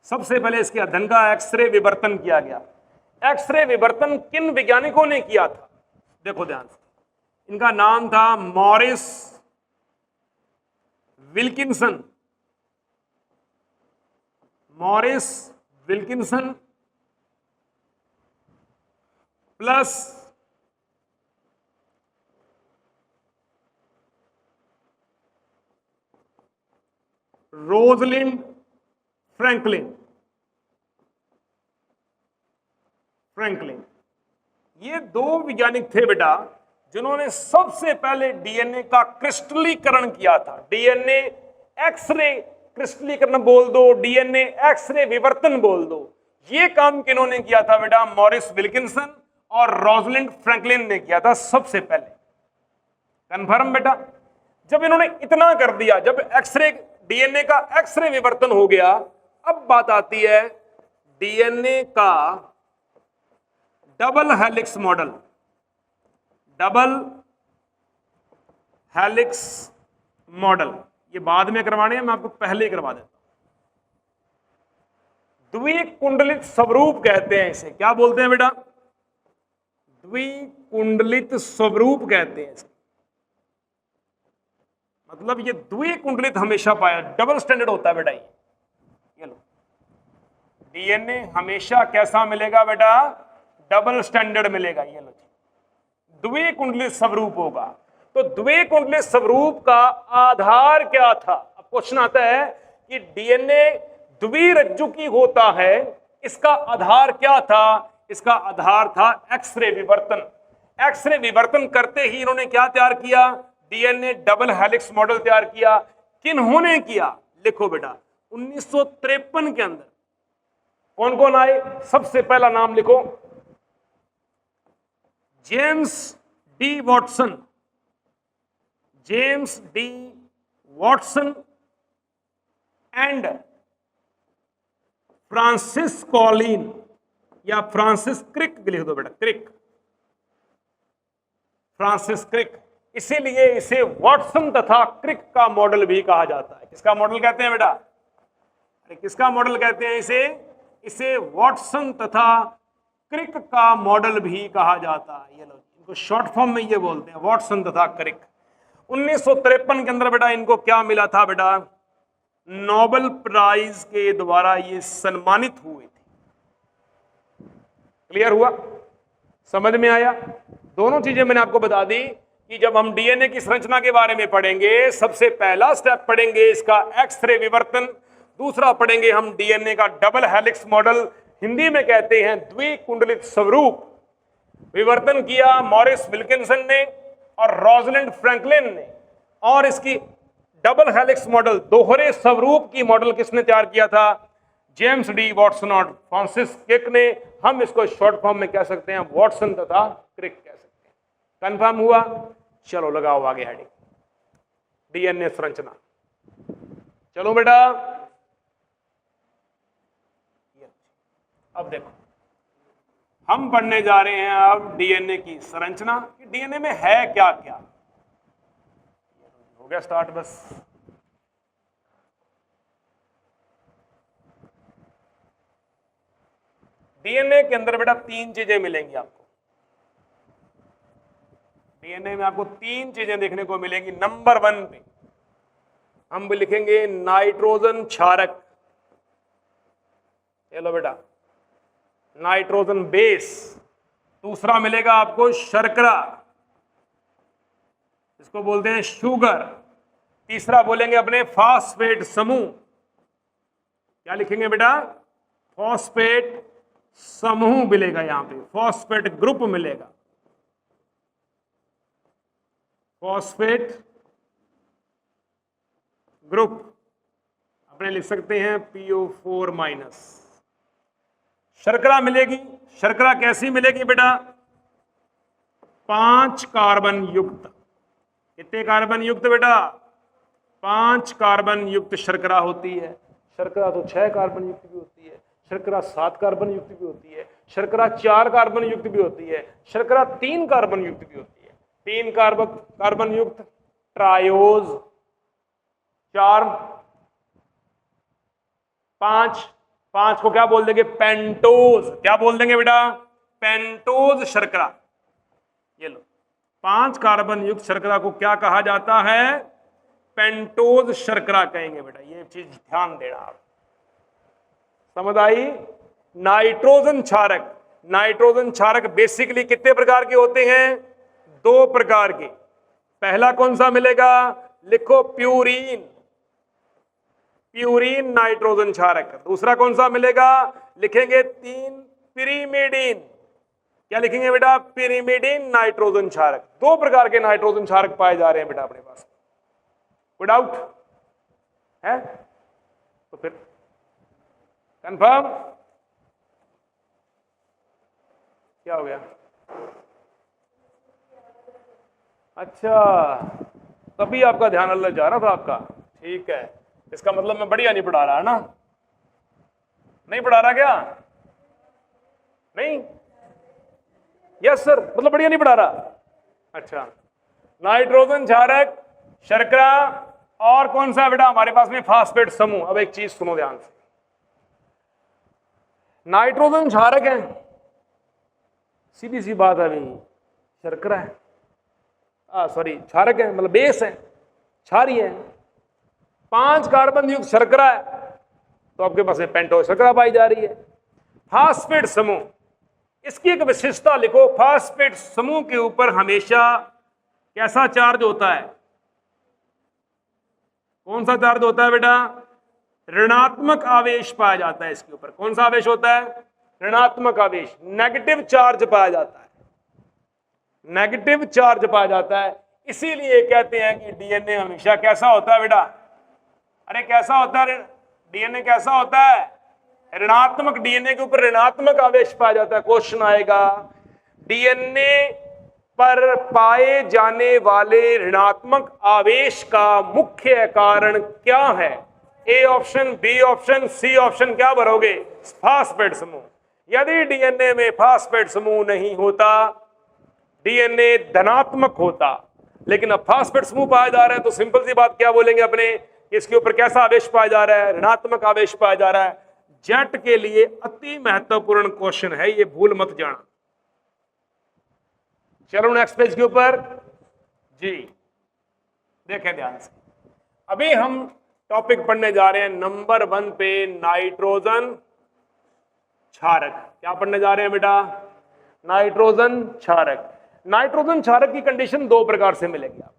सबसे पहले इसके अध्ययन का एक्सरे विवर्तन किया गया। एक्सरे विवर्तन किन वैज्ञानिकों ने किया था? देखो ध्यान से, इनका नाम था Morris Wilkinson. Morris Wilkinson plus Rosalind Franklin. ये दो वैज्ञानिक थे बेटा जिन्होंने सबसे पहले डीएनए का क्रिस्टलीकरण किया था। डीएनए एक्सरे क्रिस्टलीकरण बोल दो, डीएनए एक्सरे विवर्तन बोल दो। ये काम किन्होंने किया था बेटा? मॉरिस विल्किंसन और रोजलिंड फ्रैंकलिन ने किया था सबसे पहले। कंफर्म बेटा? जब इन्होंने इतना कर दिया, जब एक्सरे डीएनए का एक्सरे विवर्तन हो गया, अब बात आती है डीएनए का double helix model. Double helix model ये बाद में करवाने हैं, मैं आपको पहले ही करवा देता हूं। द्विकुंडलित स्वरूप कहते हैं इसे। क्या बोलते हैं बेटा? द्विकुंडलित स्वरूप कहते हैं इसे। मतलब ये द्विकुंडलित हमेशा पाया, डबल स्टैंडर्ड होता है बेटा। ये लो, डीएनए हमेशा कैसा मिलेगा बेटा? डबल स्टैंडर्ड मिलेगा। ये लो, द्विकुंडलित स्वरूप होगा। तो द्विकुंडलित स्वरूप का आधार क्या था? अब क्वेश्चन आता है कि डीएनए द्विरज्जु की होता है, इसका आधार क्या था? इसका आधार था एक्सरे विवर्तन। एक्सरे विवर्तन करते ही इन्होंने क्या तैयार किया? डीएनए डबल हेलिक्स मॉडल तैयार किया। किन्होंने किया? लिखो बेटा, 1953 के अंदर कौन कौन आए? सबसे पहला नाम लिखो, James D Watson. James D Watson and Francis Colin, या फ्रांसिस क्रिक भी लिख दो बेटा, क्रिक, फ्रांसिस क्रिक। इसीलिए इसे वॉटसन तथा क्रिक का मॉडल भी कहा जाता है। किसका मॉडल कहते हैं बेटा? अरे किसका मॉडल कहते हैं इसे? इसे वॉटसन तथा क्रिक का मॉडल भी कहा जाता है। ये लो, इनको शॉर्ट फॉर्म में ये बोलते हैं, वॉटसन तथा क्रिक। 1953 के अंदर बेटा इनको क्या मिला था बेटा? नोबेल प्राइज के द्वारा ये सम्मानित हुए थे। क्लियर हुआ? समझ में आया? दोनों चीजें मैंने आपको बता दी कि जब हम डीएनए की संरचना के बारे में पढ़ेंगे, सबसे पहला स्टेप पढ़ेंगे इसका एक्स-रे विवर्तन, दूसरा पढ़ेंगे हम डीएनए का डबल हेलिक्स मॉडल, हिंदी में कहते हैं द्विकुंडलित स्वरूप। विवर्तन किया मॉरिस विल्किंसन ने और रोजलिंड फ्रैंकलिन ने, और इसकी डबल हेलिक्स मॉडल, दोहरे स्वरूप की मॉडल किसने तैयार किया था? जेम्स डी वॉटसन और फ्रांसिस क्रिक ने। हम इसको शॉर्ट फॉर्म में कह सकते हैं वॉटसन तथा क्रिक कह सकते हैं। कंफर्म हुआ? चलो लगाओ आगे हेडिंग, डीएनए संरचना। चलो बेटा, अब देखो हम पढ़ने जा रहे हैं अब डीएनए की संरचना, कि डीएनए में है क्या क्या। हो गया स्टार्ट बस। डीएनए के अंदर बेटा तीन चीजें मिलेंगी आपको। डीएनए में आपको तीन चीजें देखने को मिलेंगी। नंबर 1 पे हम भी लिखेंगे नाइट्रोजन क्षारक। ये लो बेटा, नाइट्रोजन बेस। दूसरा मिलेगा आपको शर्करा, इसको बोलते हैं शुगर। तीसरा बोलेंगे अपने फॉस्फेट समूह। क्या लिखेंगे बेटा? फॉस्फेट समूह मिलेगा, यहां पे फॉस्फेट ग्रुप मिलेगा, फॉस्फेट ग्रुप। अपने लिख सकते हैं PO4 माइनस। शर्करा मिलेगी। शर्करा कैसी मिलेगी बेटा? 5 कार्बन युक्त। कितने कार्बन युक्त बेटा? 5 कार्बन युक्त शर्करा होती है। शर्करा तो 6 कार्बन युक्त भी होती है, शर्करा 7 कार्बन युक्त भी होती है, शर्करा 4 कार्बन युक्त भी होती है, शर्करा 3 कार्बन युक्त भी होती है। 3 कार्बन युक्त ट्रायोज, 4, 5 को क्या बोल देंगे? पेंटोज। क्या बोल देंगे बेटा? पेंटोज शर्करा। ये लो, 5 कार्बन युक्त शर्करा को क्या कहा जाता है? पेंटोज शर्करा कहेंगे बेटा। ये चीज ध्यान देना आप। समझ आई? नाइट्रोजन क्षारक। नाइट्रोजन क्षारक बेसिकली कितने प्रकार के होते हैं? 2 प्रकार के। पहला कौन सा मिलेगा? लिखो प्यूरीन। Purine nitrogen क्षारक। दूसरा कौन सा मिलेगा? लिखेंगे 3 पिरीमिडीन। क्या लिखेंगे बेटा? Pyrimidine nitrogen क्षारक। 2 प्रकार के नाइट्रोजन क्षारक पाए जा रहे हैं बेटा अपने पास। कोई डाउट है? तो फिर कंफर्म? क्या हो गया? अच्छा, तभी आपका ध्यान अल्लाह जा रहा था आपका। ठीक है, इसका मतलब मैं बढ़िया नहीं पढ़ा रहा है ना? नहीं पढ़ा रहा क्या? नहीं? यस सर, मतलब बढ़िया नहीं पढ़ा रहा। अच्छा, नाइट्रोजन क्षारक, शर्करा, और कौन सा बेटा हमारे पास में? फास्फेट समूह। अब एक चीज सुनो ध्यान से, नाइट्रोजन क्षारक है, सीधी सी बात है भाई, शर्करा है, सॉरी क्षारक है, मतलब बेस है, क्षारी है। 5 कार्बन युक्त शर्करा है, तो आपके पास में पेंटोज शर्करा पाई जा रही है। फास्फेट समूह, इसकी एक विशेषता लिखो, फास्फेट समूह के ऊपर हमेशा कैसा चार्ज होता है? कौन सा चार्ज होता है बेटा? ऋणात्मक आवेश पाया जाता है इसके ऊपर। कौन सा आवेश होता है? ऋणात्मक आवेश, नेगेटिव चार्ज पाया जाता है, नेगेटिव चार्ज पाया जाता है। इसीलिए कहते हैं कि डीएनए हमेशा कैसा होता है बेटा? अरे कैसा होता है डीएनए? कैसा होता है? ऋणात्मक। डीएनए के ऊपर ऋणात्मक आवेश पाया जाता है। क्वेश्चन आएगा, डीएनए पर पाए जाने वाले ऋणात्मक आवेश का मुख्य कारण क्या है? A option, B option, C option, क्या भरोगे? फास्फेट समूह। यदि डीएनए में फास्फेट समूह नहीं होता, डीएनए धनात्मक होता, लेकिन अब फास्फेट समूह पाया जा रहा है, तो सिंपल सी बात क्या बोलेंगे अपने, इसके ऊपर कैसा आवेश पाया जा रहा है? ऋणात्मक आवेश पाया जा रहा है। जेट के लिए अति महत्वपूर्ण क्वेश्चन है, ये भूल मत जाना। चलो नेक्स्ट पेज के ऊपर जी, देखें ध्यान से। अभी हम टॉपिक पढ़ने जा रहे हैं नंबर 1 पे, नाइट्रोजन क्षारक। क्या पढ़ने जा रहे हैं बेटा? नाइट्रोजन क्षारक। नाइट्रोजन क्षारक की कंडीशन दो प्रकार से मिलेगी आपको।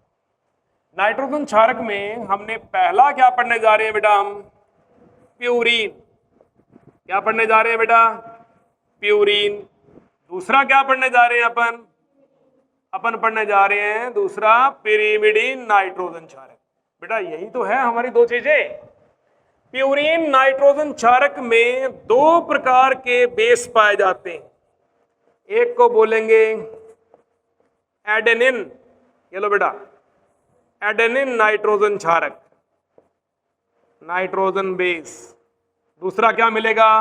नाइट्रोजन क्षारक में हमने पहला क्या पढ़ने जा रहे हैं बेटा? हम प्यूरीन। क्या पढ़ने जा रहे हैं बेटा? प्यूरीन। दूसरा क्या पढ़ने जा रहे हैं अपन पढ़ने जा रहे हैं दूसरा पिरिमिडीन नाइट्रोजन क्षारक। बेटा यही तो है हमारी दो चीजें। प्यूरीन नाइट्रोजन क्षारक में दो प्रकार के बेस पाए जाते हैं। एक को बोलेंगे एडेनिन, ये लो बेटा, एडेनिन नाइट्रोजन क्षारक, नाइट्रोजन बेस। दूसरा क्या मिलेगा?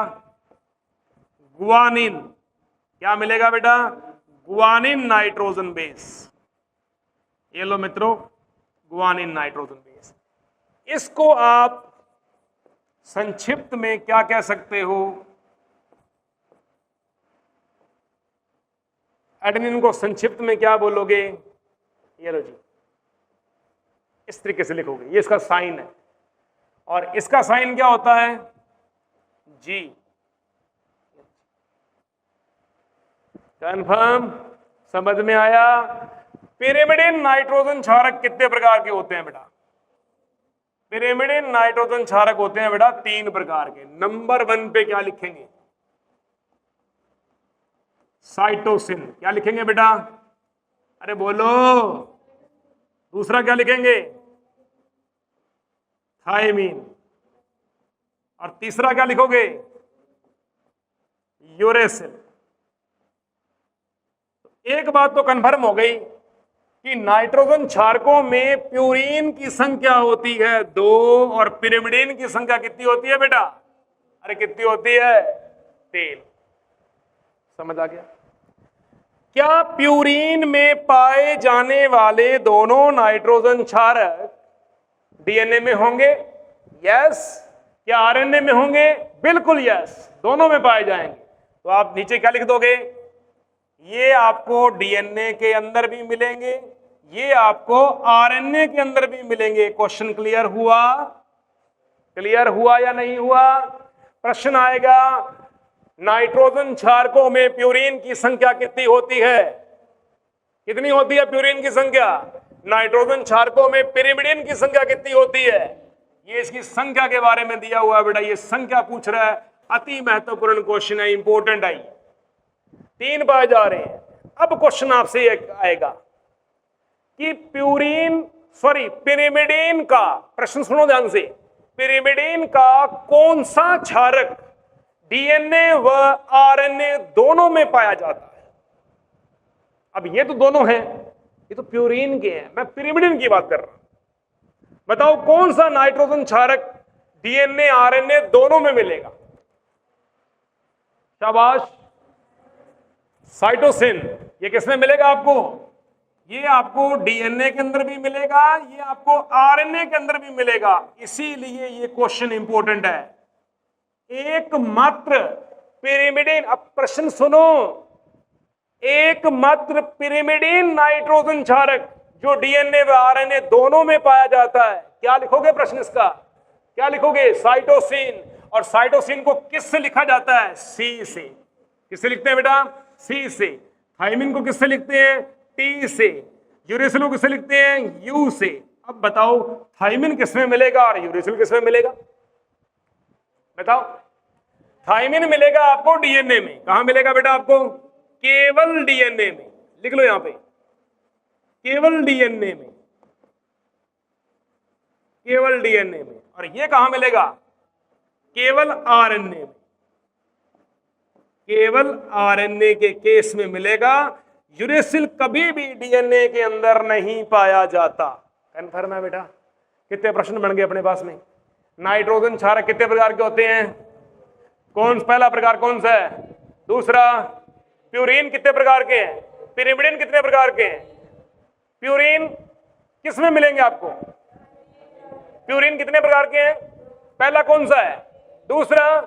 गुआनिन। क्या मिलेगा बेटा? Guanine nitrogen base. ये लो मित्रों, गुआनिन नाइट्रोजन बेस। इसको आप संक्षिप्त में क्या कह सकते हो? एडेनिन को संक्षिप्त में क्या बोलोगे? ये लो जी, इस तरीके से लिखोगे, ये इसका साइन है। और इसका साइन क्या होता है? जी। कंफर्म? समझ में आया? पिरिमिडिन नाइट्रोजन क्षारक कितने प्रकार के होते हैं बेटा? पिरिमिडिन नाइट्रोजन क्षारक होते हैं बेटा 3 प्रकार के। नंबर 1 पे क्या लिखेंगे? साइटोसिन। क्या लिखेंगे बेटा? अरे बोलो। दूसरा क्या लिखेंगे? थायमीन। और तीसरा क्या लिखोगे? यूरेसिल। एक बात तो कंफर्म हो गई कि नाइट्रोजन क्षारकों में प्यूरीन की संख्या होती है 2 और पिरिमिडीन की संख्या कितनी होती है बेटा? अरे कितनी होती है? 3। समझ आ गया? क्या प्यूरीन में पाए जाने वाले दोनों नाइट्रोजन क्षारक डीएनए में होंगे? यस। क्या आरएनए में होंगे? बिल्कुल यस, दोनों में पाए जाएंगे। तो आप नीचे क्या लिख दोगे? ये आपको डीएनए के अंदर भी मिलेंगे, ये आपको आरएनए के अंदर भी मिलेंगे। क्वेश्चन क्लियर हुआ? क्लियर हुआ या नहीं हुआ? प्रश्न आएगा, नाइट्रोजन क्षारकों में प्यूरीन की संख्या कितनी होती है? कितनी होती है प्यूरीन की संख्या? नाइट्रोजन क्षारकों में पिरिमिडीन की संख्या कितनी होती है? ये इसकी संख्या के बारे में दिया हुआ है बेटा, ये संख्या पूछ रहा है। अति महत्वपूर्ण क्वेश्चन है, इंपॉर्टेंट है। 3 पाए जा रहे हैं। अब क्वेश्चन आपसे आएगा कि पिरिमिडीन का, प्रश्न सुनो ध्यान से, पिरिमिडीन का कौन सा क्षारक डीएनए व आरएनए दोनों में पाया जाता है? अब ये तो दोनों हैं, ये तो प्यूरीन के हैं, मैं पिरिमिडीन की बात कर रहा हूं। बताओ कौन सा नाइट्रोजन क्षारक डीएनए आरएनए दोनों में मिलेगा? शाबाश, साइटोसिन। ये किसमें मिलेगा आपको? ये आपको डीएनए के अंदर भी मिलेगा, ये आपको आरएनए के अंदर भी मिलेगा। इसीलिए ये क्वेश्चन इंपॉर्टेंट है। एकमात्र पिरिमिडीन, अब प्रश्न सुनो, एकमात्र पिरिमिडीन नाइट्रोजन क्षारक जो डीएनए व आरएनए दोनों में पाया जाता है। क्या लिखोगे प्रश्न इसका? क्या लिखोगे? साइटोसिन। और साइटोसिन को किससे लिखा जाता है? सी से। किससे लिखते हैं बेटा? सी से। थायमिन को किससे लिखते हैं? टी से। यूरेसिल को किससे लिखते हैं? यू से। अब बताओ थायमिन किसमें मिलेगा और यूरेसिल किसमें मिलेगा? बताओ। थायमिन मिलेगा आपको डीएनए में। कहां मिलेगा बेटा आपको? केवल डीएनए में। लिख लो यहां पे, केवल डीएनए में, केवल डीएनए में। और ये कहां मिलेगा? केवल आरएनए में। केवल आरएनए के केस में मिलेगा। यूरेसिल कभी भी डीएनए के अंदर नहीं पाया जाता। कन्फर्म है बेटा? कितने प्रश्न बन गए अपने पास में? नाइट्रोजन क्षारक कितने प्रकार के होते हैं? पहला प्रकार कौन सा है? दूसरा? प्यूरीन कितने प्रकार के हैं? पिरिमिडिन कितने प्रकार के हैं? प्यूरीन किस में मिलेंगे आपको? प्यूरीन कितने प्रकार के हैं? पहला कौन सा है? दूसरा?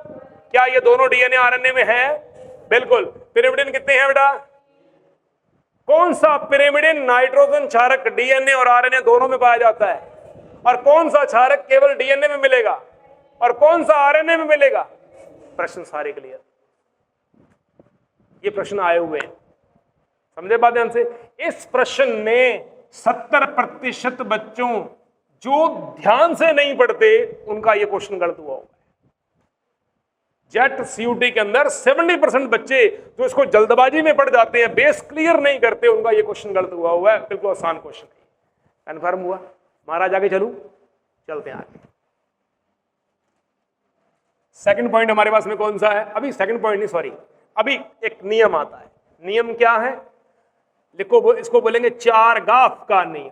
क्या ये दोनों डीएनए आरएनए में है? बिल्कुल। पिरिमिडिन कितने हैं बेटा? कौन सा पिरिमिडिन नाइट्रोजन क्षारक डीएनए और आरएनए दोनों में पाया जाता है? और कौन सा क्षारक केवल डीएनए में मिलेगा और कौन सा आरएनए में मिलेगा? प्रश्न सारे क्लियर? ये प्रश्न आए हुए हैं, समझे बात ध्यान से? इस प्रश्न में 70% बच्चों जो ध्यान से नहीं पढ़ते उनका ये क्वेश्चन गलत हुआ होगा। जेट सीयूटी के अंदर 70% बच्चे जो इसको जल्दबाजी में पढ़ जाते हैं, बेस क्लियर नहीं करते, उनका ये क्वेश्चन गलत हुआ है। बिल्कुल आसान क्वेश्चन है। कन्फर्म हुआ? महाराज आगे चलूं? चलते हैं आगे। सेकंड पॉइंट हमारे पास में कौन सा है? अभी सेकंड पॉइंट नहीं, सॉरी, अभी एक नियम आता है। नियम क्या है? लिखो, इसको बोलेंगे चारगाफ का नियम।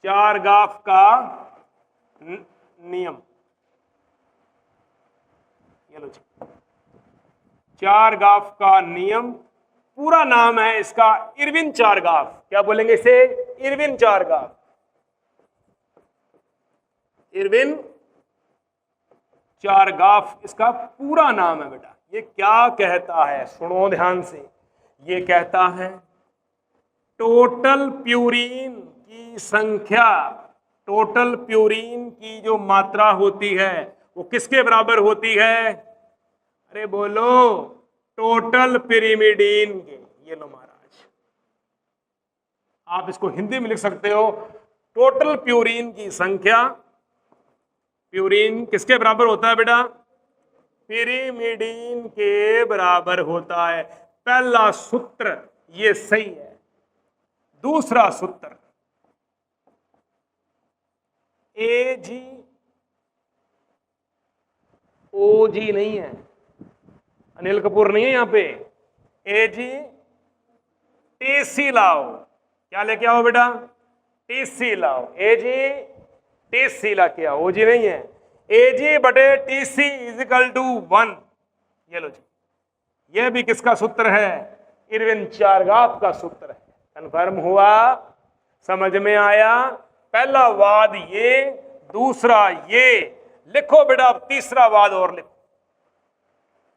चारगाफ का नियम, ये लो जी, चारगाफ का नियम। पूरा नाम है इसका इरविन चारगाफ। क्या बोलेंगे इसे? इरविन चारगाफ। इरविन चारगाफ इसका पूरा नाम है बेटा। ये क्या कहता है? सुनो ध्यान से। ये कहता है टोटल प्यूरीन की संख्या, टोटल प्यूरीन की जो मात्रा होती है वो किसके बराबर होती है? अरे बोलो, टोटल पिरिमिडीन के। ये लो महाराज, आप इसको हिंदी में लिख सकते हो, टोटल प्यूरीन की संख्या, प्यूरीन किसके बराबर होता है बेटा? पिरिमिडीन के बराबर होता है। पहला सूत्र ये सही है। दूसरा सूत्र AG OG नहीं है, अनिल कपूर नहीं है यहां पे। AG TC लाओ। क्या लेके आओ बेटा? TC लाओ। AG TC ला के आओ, OG नहीं है। AG बटे TC इजिकल टू 1। ये लो जी, ये भी किसका सूत्र है? इरविन चारगाफ का सूत्र है। कन्फर्म हुआ? समझ में आया? पहला वाद ये, दूसरा ये। लिखो बेटा, अब तीसरा वाद और लिखो।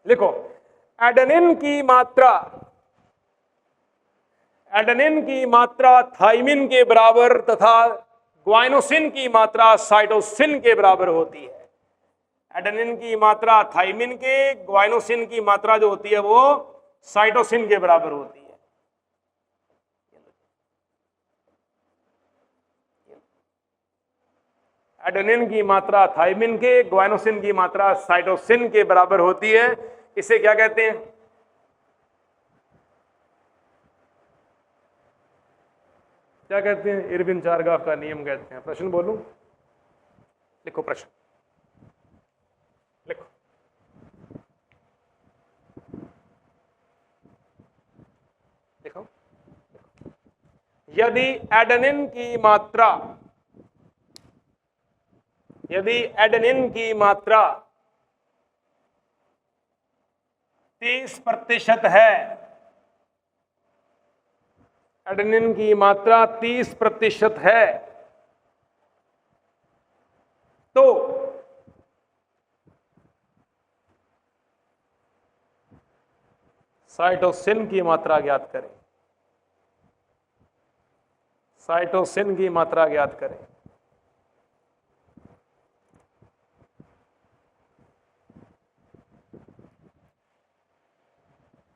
लिखो, एडेनिन की मात्रा, एडेनिन की मात्रा थाइमिन के बराबर तथा ग्वाइनोसिन की मात्रा साइटोसिन के बराबर होती है। एडेनिन की मात्रा थाइमिन के, ग्वाइनोसिन की मात्रा जो होती है वो साइटोसिन के बराबर होती है। एडेनिन की मात्रा थाइमिन के, ग्वाइनोसिन की मात्रा साइटोसिन के बराबर होती है। इसे क्या कहते हैं? क्या कहते हैं? इरविन चारगाफ का नियम कहते हैं। प्रश्न बोलूं? लिखो प्रश्न, लिखो। लिखो, यदि एडेनिन की मात्रा, यदि एडेनिन की मात्रा 30% है, एडेनिन की मात्रा 30% है, तो साइटोसिन की मात्रा ज्ञात करें। साइटोसिन की मात्रा ज्ञात करें।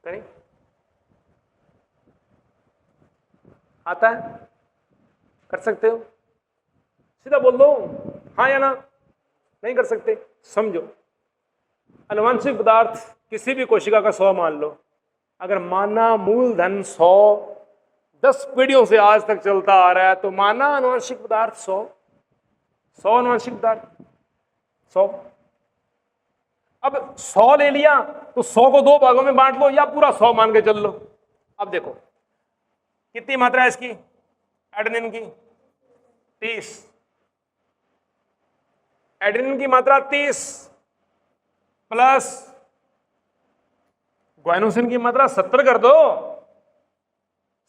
करें? आता है? कर सकते हो? सीधा बोल दो हाँ या ना। नहीं कर सकते? समझो, आनुवंशिक पदार्थ किसी भी कोशिका का 100 मान लो। अगर माना मूलधन 100 10 पीढ़ियों से आज तक चलता आ रहा है, तो माना आनुवंशिक पदार्थ 100 आनुवंशिक पदार्थ 100। अब 100 ले लिया तो 100 को 2 भागों में बांट लो या पूरा 100 मान के चल लो। अब देखो, कितनी मात्रा है इसकी एडेनिन की? 30। एडेनिन की मात्रा 30 प्लस ग्वाइनोसिन की मात्रा 70 कर दो,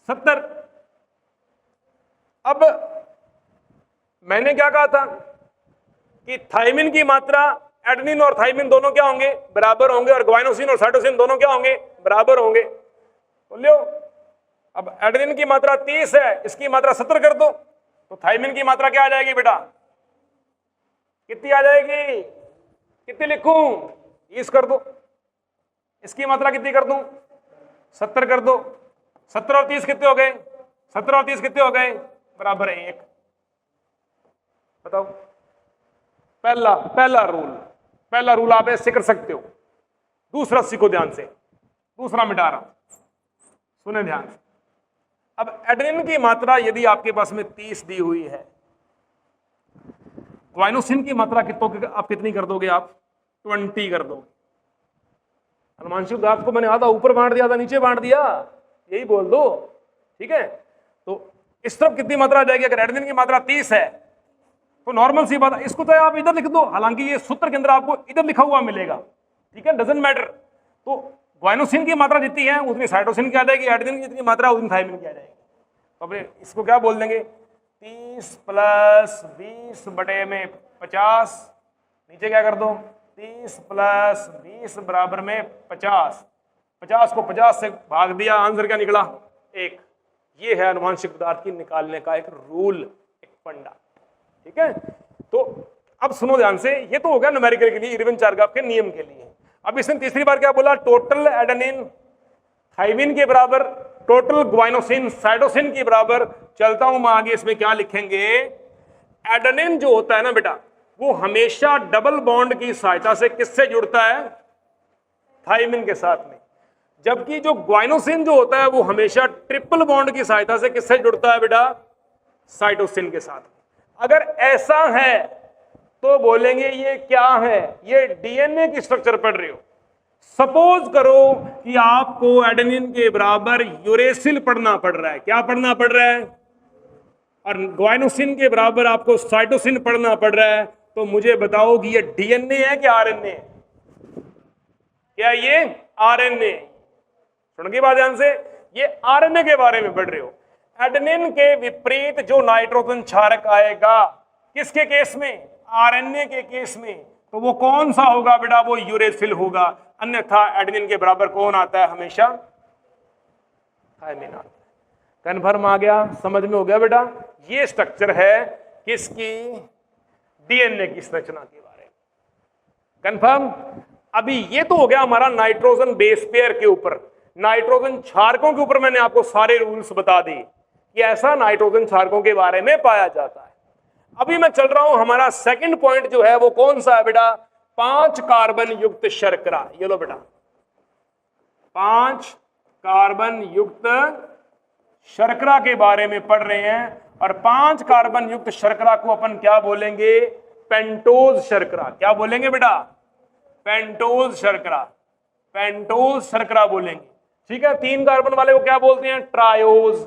70। अब मैंने क्या कहा था कि थाइमिन की मात्रा, एडेनिन और थाइमिन दोनों क्या होंगे? बराबर होंगे, और ग्वाइनोसिन और साइटोसिन दोनों क्या होंगे? बराबर होंगे। बोलियो, अब एडेनिन की मात्रा 30 है, इसकी मात्रा 70 कर दो, तो थाइमिन की मात्रा क्या आ जाएगी बेटा? कितनी आ जाएगी? कितनी लिखूं? 20 कर दो। इसकी मात्रा कितनी कर दूं? 70 कर दो। 70 और 30 कितने हो गए? 70 और 30 कितने हो गए? बराबर है 1। बताओ, पहला रूल आप ऐसे कर सकते हो। दूसरा सीखो ध्यान से, दूसरा मिटा रहा हूं, सुने ध्यान से। अब एडेनिन की मात्रा यदि आपके पास में 30 दी हुई है, ग्वाइनोसिन की मात्रा आप कितनी कर दोगे? आप 20 कर दोगे। अनुमानशिक पदार्थ को मैंने आधा ऊपर बांट दिया, आधा नीचे बांट दिया, यही बोल दो, ठीक है। तो इस तरफ कितनी मात्रा आ जाएगी? अगर एडेनिन की मात्रा 30 है तो नॉर्मल सी बात है, इसको तो आप इधर लिख दो, हालांकि ये सूत्र के अंदर आपको इधर लिखा हुआ मिलेगा, ठीक है, डजंट मैटर। तो ग्वाइनोसिन की मात्रा जितनी है उतनी साइटोसिन की आ जाएगी, एडेनिन की जितनी मात्रा उतनी थाइमिन की आ जाएगी। तो अब इसको क्या बोल देंगे? 30 प्लस 20 बटे में 50, नीचे क्या कर दो? 30 प्लस 20 बराबर में 50। 50 को 50 से भाग दिया, आंसर क्या निकला? 1। ये है अनुमानशिक पदार्थ की निकालने का एक रूल, एक फंडा, ठीक है। तो अब सुनो ध्यान से, ये तो हो गया न्यूमेरिकल के लिए, इरविन चारगाफ के नियम के लिए। अब इसने तीसरी बार क्या बोला? टोटल एडेनिन थाइमिन के बराबर टोटल ग्वाइनोसिन साइटोसिन के बराबर। चलता हूं मैं आगे, इसमें क्या लिखेंगे? एडेनिन जो होता है ना बेटा, वो हमेशा डबल बॉन्ड की सहायता से किससे जुड़ता है? थाइमिन के साथ में। जबकि जो ग्वाइनोसिन जो होता है वो हमेशा ट्रिपल बॉन्ड की सहायता से किससे जुड़ता है बेटा? साइटोसिन के साथ। अगर ऐसा है तो बोलेंगे ये क्या है? ये डीएनए की स्ट्रक्चर पढ़ रहे हो। सपोज करो कि आपको एडेनिन के बराबर यूरेसिल पढ़ना पड़ रहा है। क्या पढ़ना पड़ रहा है? और ग्वाइनोसिन के बराबर आपको साइटोसिन पढ़ना पड़ रहा है, तो मुझे बताओ कि ये डीएनए है कि आरएनए? क्या ये आरएनए? सुन की बात ध्यान से, ये आरएनए के बारे में पढ़ रहे हो। एडेनिन के विपरीत जो नाइट्रोजन क्षारक आएगा किसके केस में? आरएनए के केस में। तो वो कौन सा होगा बेटा? वो यूरेसिल होगा। अन्यथा एडेनिन के बराबर कौन आता है? हमेशा थाइमिन आता है। कन्फर्म आ गया? समझ में हो गया बेटा? ये स्ट्रक्चर है किसकी? डीएनए की संरचना के बारे में। कन्फर्म? अभी ये तो हो गया हमारा नाइट्रोजन बेस पेयर के ऊपर। नाइट्रोजन क्षारकों के ऊपर मैंने आपको सारे रूल्स बता दिए कि ऐसा नाइट्रोजन क्षारकों के बारे में पाया जाता है। अभी मैं चल रहा हूं, हमारा सेकंड पॉइंट जो है वो कौन सा है बेटा? 5 कार्बन युक्त शर्करा। ये लो बेटा, 5 कार्बन युक्त शर्करा के बारे में पढ़ रहे हैं। और 5 कार्बन युक्त शर्करा को अपन क्या बोलेंगे? पेंटोज शर्करा। क्या बोलेंगे बेटा? पेंटोज शर्करा। पेंटोज शर्करा बोलेंगे, ठीक है। 3 कार्बन वाले को क्या बोलते हैं? ट्रायोज।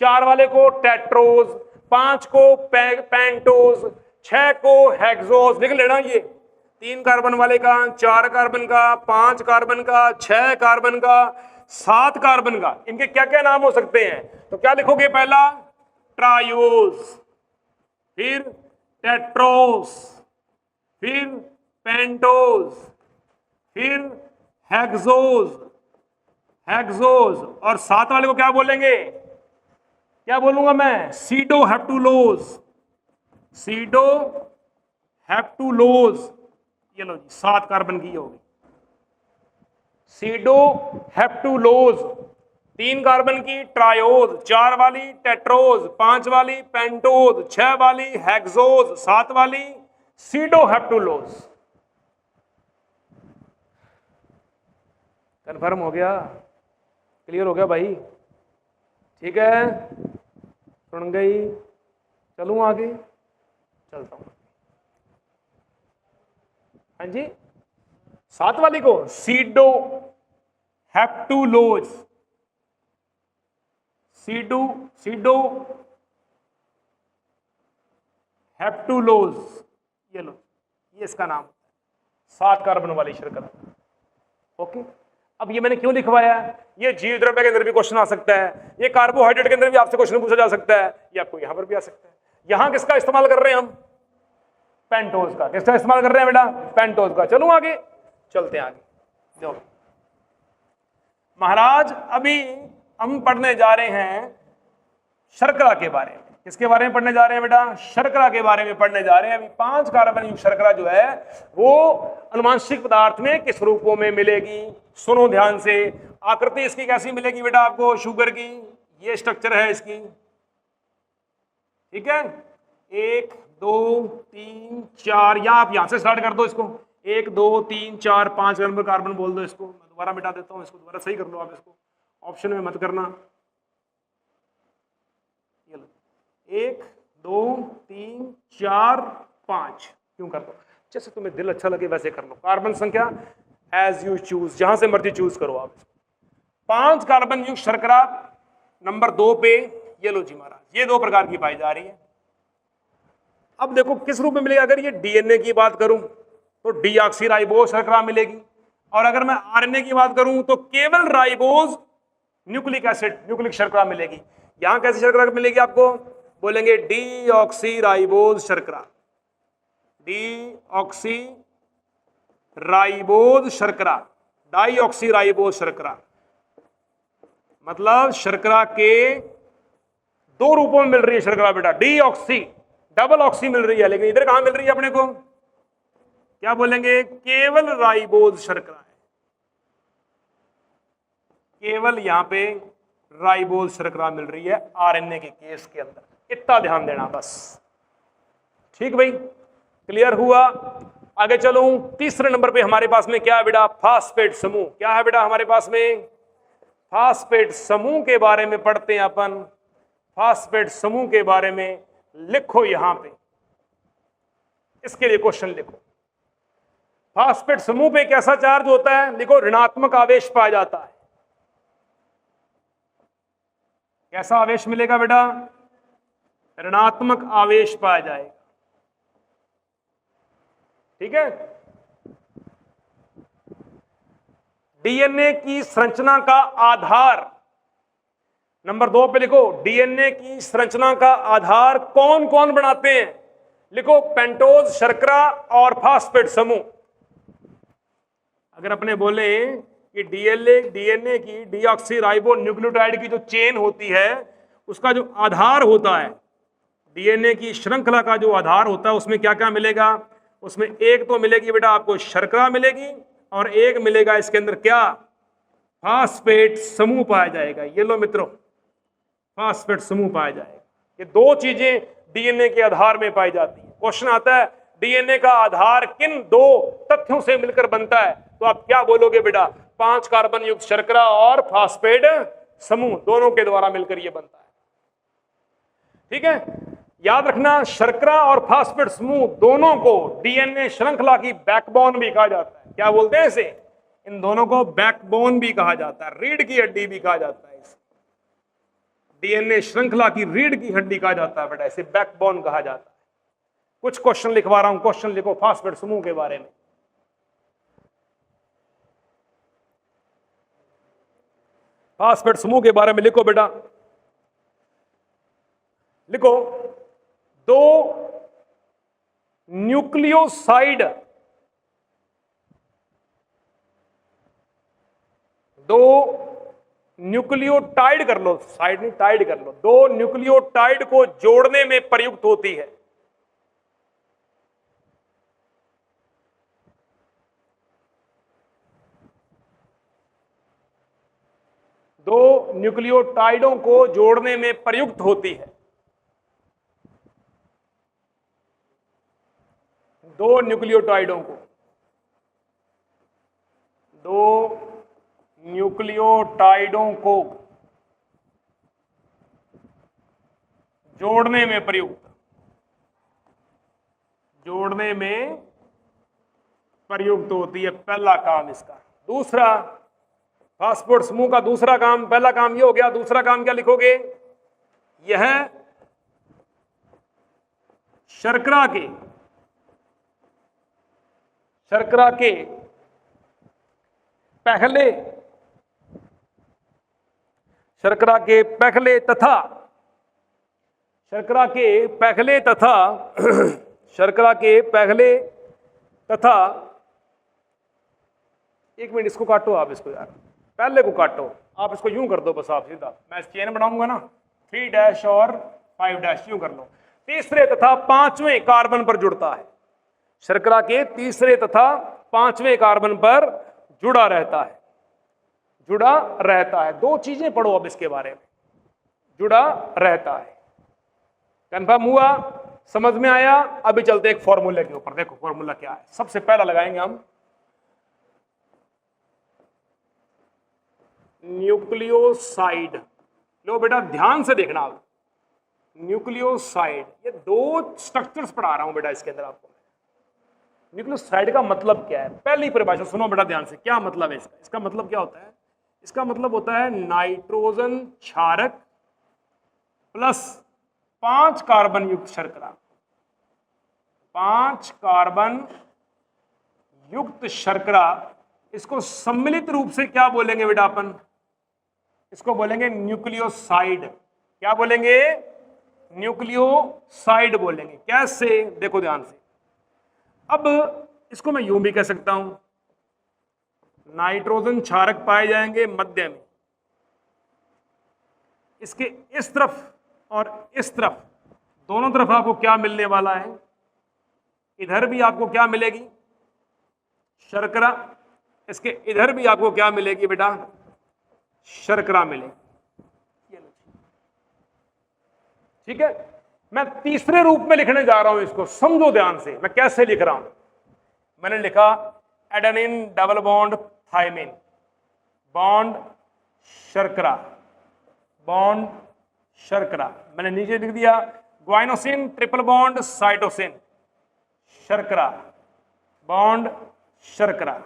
4 वाले को टेट्रोज, 5 को पेंटोज, 6 को हेक्सोज। लिख लेना ये 3 कार्बन वाले का, 4 कार्बन का, 5 कार्बन का, 6 कार्बन का, 7 कार्बन का। इनके क्या क्या नाम हो सकते हैं? तो क्या लिखोगे? पहला ट्रायोज, फिर टेट्रोज, फिर पेंटोज, फिर हेक्सोज। हेक्सोज। और 7 वाले को क्या बोलेंगे? क्या बोलूंगा मैं? सीडो हेप्टुलोज। सीडो हेप्टुलोज। ये लो जी, 7 कार्बन की होगी सीडो हेप्टुलोज। 3 कार्बन की ट्रायोज, 4 वाली टेट्रोज, 5 वाली पेंटोज, 6 वाली हेक्सोज, 7 वाली सीडो हेप्टुलोज। कन्फर्म हो गया? क्लियर हो गया भाई? ठीक है, सुन गई? चलूं आगे? चलता हूं। हाँ जी, 7 वाली को सीडो हेप्टुलोज। सीडो हेप्टुलोज, ये लो, ये इसका नाम, 7 कार्बन वाली शर्करा। ओके, अब ये मैंने क्यों लिखवाया है? ये जीव द्रव्य के अंदर भी क्वेश्चन आ सकता है, ये कार्बोहाइड्रेट के अंदर भी आपसे क्वेश्चन पूछा जा सकता है, ये आपको यहां पर भी आ सकता है। यहां किसका इस्तेमाल कर रहे हैं हम? पेंटोज का। किसका इस्तेमाल कर रहे हैं बेटा? पेंटोज का। चलो आगे चलते हैं, आगे जाओ महाराज। अभी हम पढ़ने जा रहे हैं शर्करा के बारे में। किसके बारे में पढ़ने जा रहे हैं बेटा? शर्करा के बारे में पढ़ने जा रहे हैं। अभी 5 कार्बन युक्त शर्करा जो है वो अनुवांशिक पदार्थ में किस रूपों में मिलेगी? सुनो ध्यान से। आकृति इसकी कैसी मिलेगी बेटा आपको? शुगर की। ये स्ट्रक्चर है इसकी, ठीक है। 1 2 3 4, या आप यहां से स्टार्ट कर दो इसको। 1 2 3 4 5 नंबर कार्बन बोल दो इसको। मैं दोबारा मिटा देता हूं इसको, दोबारा सही कर लो आप इसको, ऑप्शन में मत करना। 1 2 3 4 5 क्यों कर दो? जैसे तुम्हें दिल अच्छा लगे वैसे कर लो। कार्बन संख्या एज यू चूज, जहां से मर्जी चूज करो आप। 5 कार्बन युक्त शर्करा नंबर 2 पे, ये लो जी महाराज, ये 2 प्रकार की पाई जा रही है। अब देखो किस रूप में मिलेगी। अगर ये डीएनए की बात करूं तो डीऑक्सीराइबोज शर्करा मिलेगी, और अगर मैं आरएनए की बात करूं तो केवल राइबोज न्यूक्लिक एसिड, न्यूक्लिक शर्करा मिलेगी। यहां कैसी शर्करा मिलेगी आपको? बोलेंगे डीऑक्सीराइबोज शर्करा, डीऑक्सीराइबोज शर्करा, डाईऑक्सीराइबोज शर्करा। मतलब शर्करा के 2 रूपों में मिल रही है शर्करा बेटा। डीऑक्सी, डबल ऑक्सी मिल रही है, लेकिन इधर कहां मिल रही है अपने को? क्या बोलेंगे? केवल राइबोज शर्करा है, केवल यहां पे राइबोज शर्करा मिल रही है आरएनए के केस के अंदर। इतना ध्यान देना बस, ठीक भाई, क्लियर हुआ? आगे चलूं। तीसरे नंबर पे हमारे पास में क्या है बेटा? फास्फेट समूह। क्या है बेटा हमारे पास में? फास्फेट समूह के बारे में पढ़ते हैं अपन। फास्फेट समूह के बारे में लिखो यहां पे, इसके लिए क्वेश्चन लिखो। फास्फेट समूह पे कैसा चार्ज होता है? लिखो, ऋणात्मक आवेश पाया जाता है। कैसा आवेश मिलेगा बेटा? ऋणात्मक आवेश पाया जाएगा, ठीक है। डीएनए की संरचना का आधार, नंबर 2 पे लिखो, डीएनए की संरचना का आधार कौन कौन बनाते हैं? लिखो, पेंटोज शर्करा और फास्फेट समूह। अगर अपने बोले कि डीएनए की डीऑक्सीराइबो न्यूक्लियोटाइड की जो चेन होती है उसका जो आधार होता है, डीएनए की श्रृंखला का जो आधार होता है, उसमें क्या क्या मिलेगा? उसमें एक तो मिलेगी बेटा आपको शर्करा मिलेगी, और एक मिलेगा इसके अंदर क्या? फास्फेट समूह पाया जाएगा। ये लो मित्रों, फास्फेट समूह पाया जाएगा। ये 2 चीजें डीएनए के आधार में पाई जाती है। क्वेश्चन आता है डीएनए का आधार किन 2 तथ्यों से मिलकर बनता है? तो आप क्या बोलोगे बेटा? 5 कार्बन युक्त शर्करा और फास्फेट समूह, दोनों के द्वारा मिलकर यह बनता है, ठीक है। याद रखना, शर्करा और फास्फेट समूह दोनों को डीएनए श्रृंखला की बैकबोन भी कहा जाता है। क्या बोलते हैं इसे? इन दोनों को बैकबोन भी कहा जाता है, रीढ़ की हड्डी भी कहा जाता है। इसे डीएनए श्रृंखला की रीढ़ की हड्डी कहा जाता है बेटा, इसे बैकबोन कहा जाता है। कुछ क्वेश्चन लिखवा रहा हूं, क्वेश्चन लिखो फास्फेट समूह के बारे में। फास्फेट समूह के बारे में लिखो बेटा, लिखो, 2 न्यूक्लियोसाइड, 2 न्यूक्लियोटाइड कर लो, साइड नहीं टाइड कर लो, 2 न्यूक्लियोटाइड को जोड़ने में प्रयुक्त होती है। दो न्यूक्लियोटाइडों को जोड़ने में प्रयुक्त होती है। 2 न्यूक्लियोटाइडों को, 2 न्यूक्लियोटाइडों को जोड़ने में प्रयुक्त, जोड़ने में प्रयुक्त होती है, पहला काम इसका। दूसरा, फास्फोरेट समूह का दूसरा काम, पहला काम ये हो गया, दूसरा काम क्या लिखोगे? यह शर्करा के पहले तथा एक मिनट, इसको काटो आप, इसको यार पहले को काटो आप, इसको यूं कर दो बस आप सीधा, मैं चेन बनाऊंगा ना 3 डैश और 5 डैश, यूं कर लो। तीसरे तथा पांचवें कार्बन पर जुड़ता है, शर्करा के तीसरे तथा पांचवें कार्बन पर जुड़ा रहता है। दो चीजें पढ़ो अब इसके बारे में, जुड़ा रहता है, कंफर्म हुआ, समझ में आया? अभी चलते एक फॉर्मूले के ऊपर, देखो फॉर्मूला क्या है। सबसे पहला लगाएंगे हम न्यूक्लियोसाइड। लो बेटा ध्यान से देखना, आप न्यूक्लियोसाइड, ये दो स्ट्रक्चर्स पढ़ा रहा हूं बेटा इसके अंदर आपको। न्यूक्लियोसाइड का मतलब क्या है? पहली परिभाषा सुनो बेटा ध्यान से, क्या मतलब है इसका? इसका मतलब क्या होता है? इसका मतलब होता है नाइट्रोजन क्षारक प्लस 5 कार्बन युक्त शर्करा। 5 कार्बन युक्त शर्करा, इसको सम्मिलित रूप से क्या बोलेंगे बेटा अपन? इसको बोलेंगे न्यूक्लियोसाइड। क्या बोलेंगे? न्यूक्लियोसाइड बोलेंगे। कैसे? देखो ध्यान से, अब इसको मैं यूं भी कह सकता हूं, नाइट्रोजन क्षारक पाए जाएंगे मध्य में, इसके इस तरफ और इस तरफ, दोनों तरफ आपको क्या मिलने वाला है? इधर भी आपको क्या मिलेगी? शर्करा। इसके इधर भी आपको क्या मिलेगी बेटा? शर्करा मिलेगी। ठीक है, मैं तीसरे रूप में लिखने जा रहा हूं इसको, समझो ध्यान से मैं कैसे लिख रहा हूं। मैंने लिखा adenine double bond thymine, bond शर्करा, बॉन्ड शर्करा। मैंने नीचे लिख दिया ग्वाइनोसिन ट्रिपल बॉन्ड साइटोसिन, शर्करा, बॉन्ड शर्करा।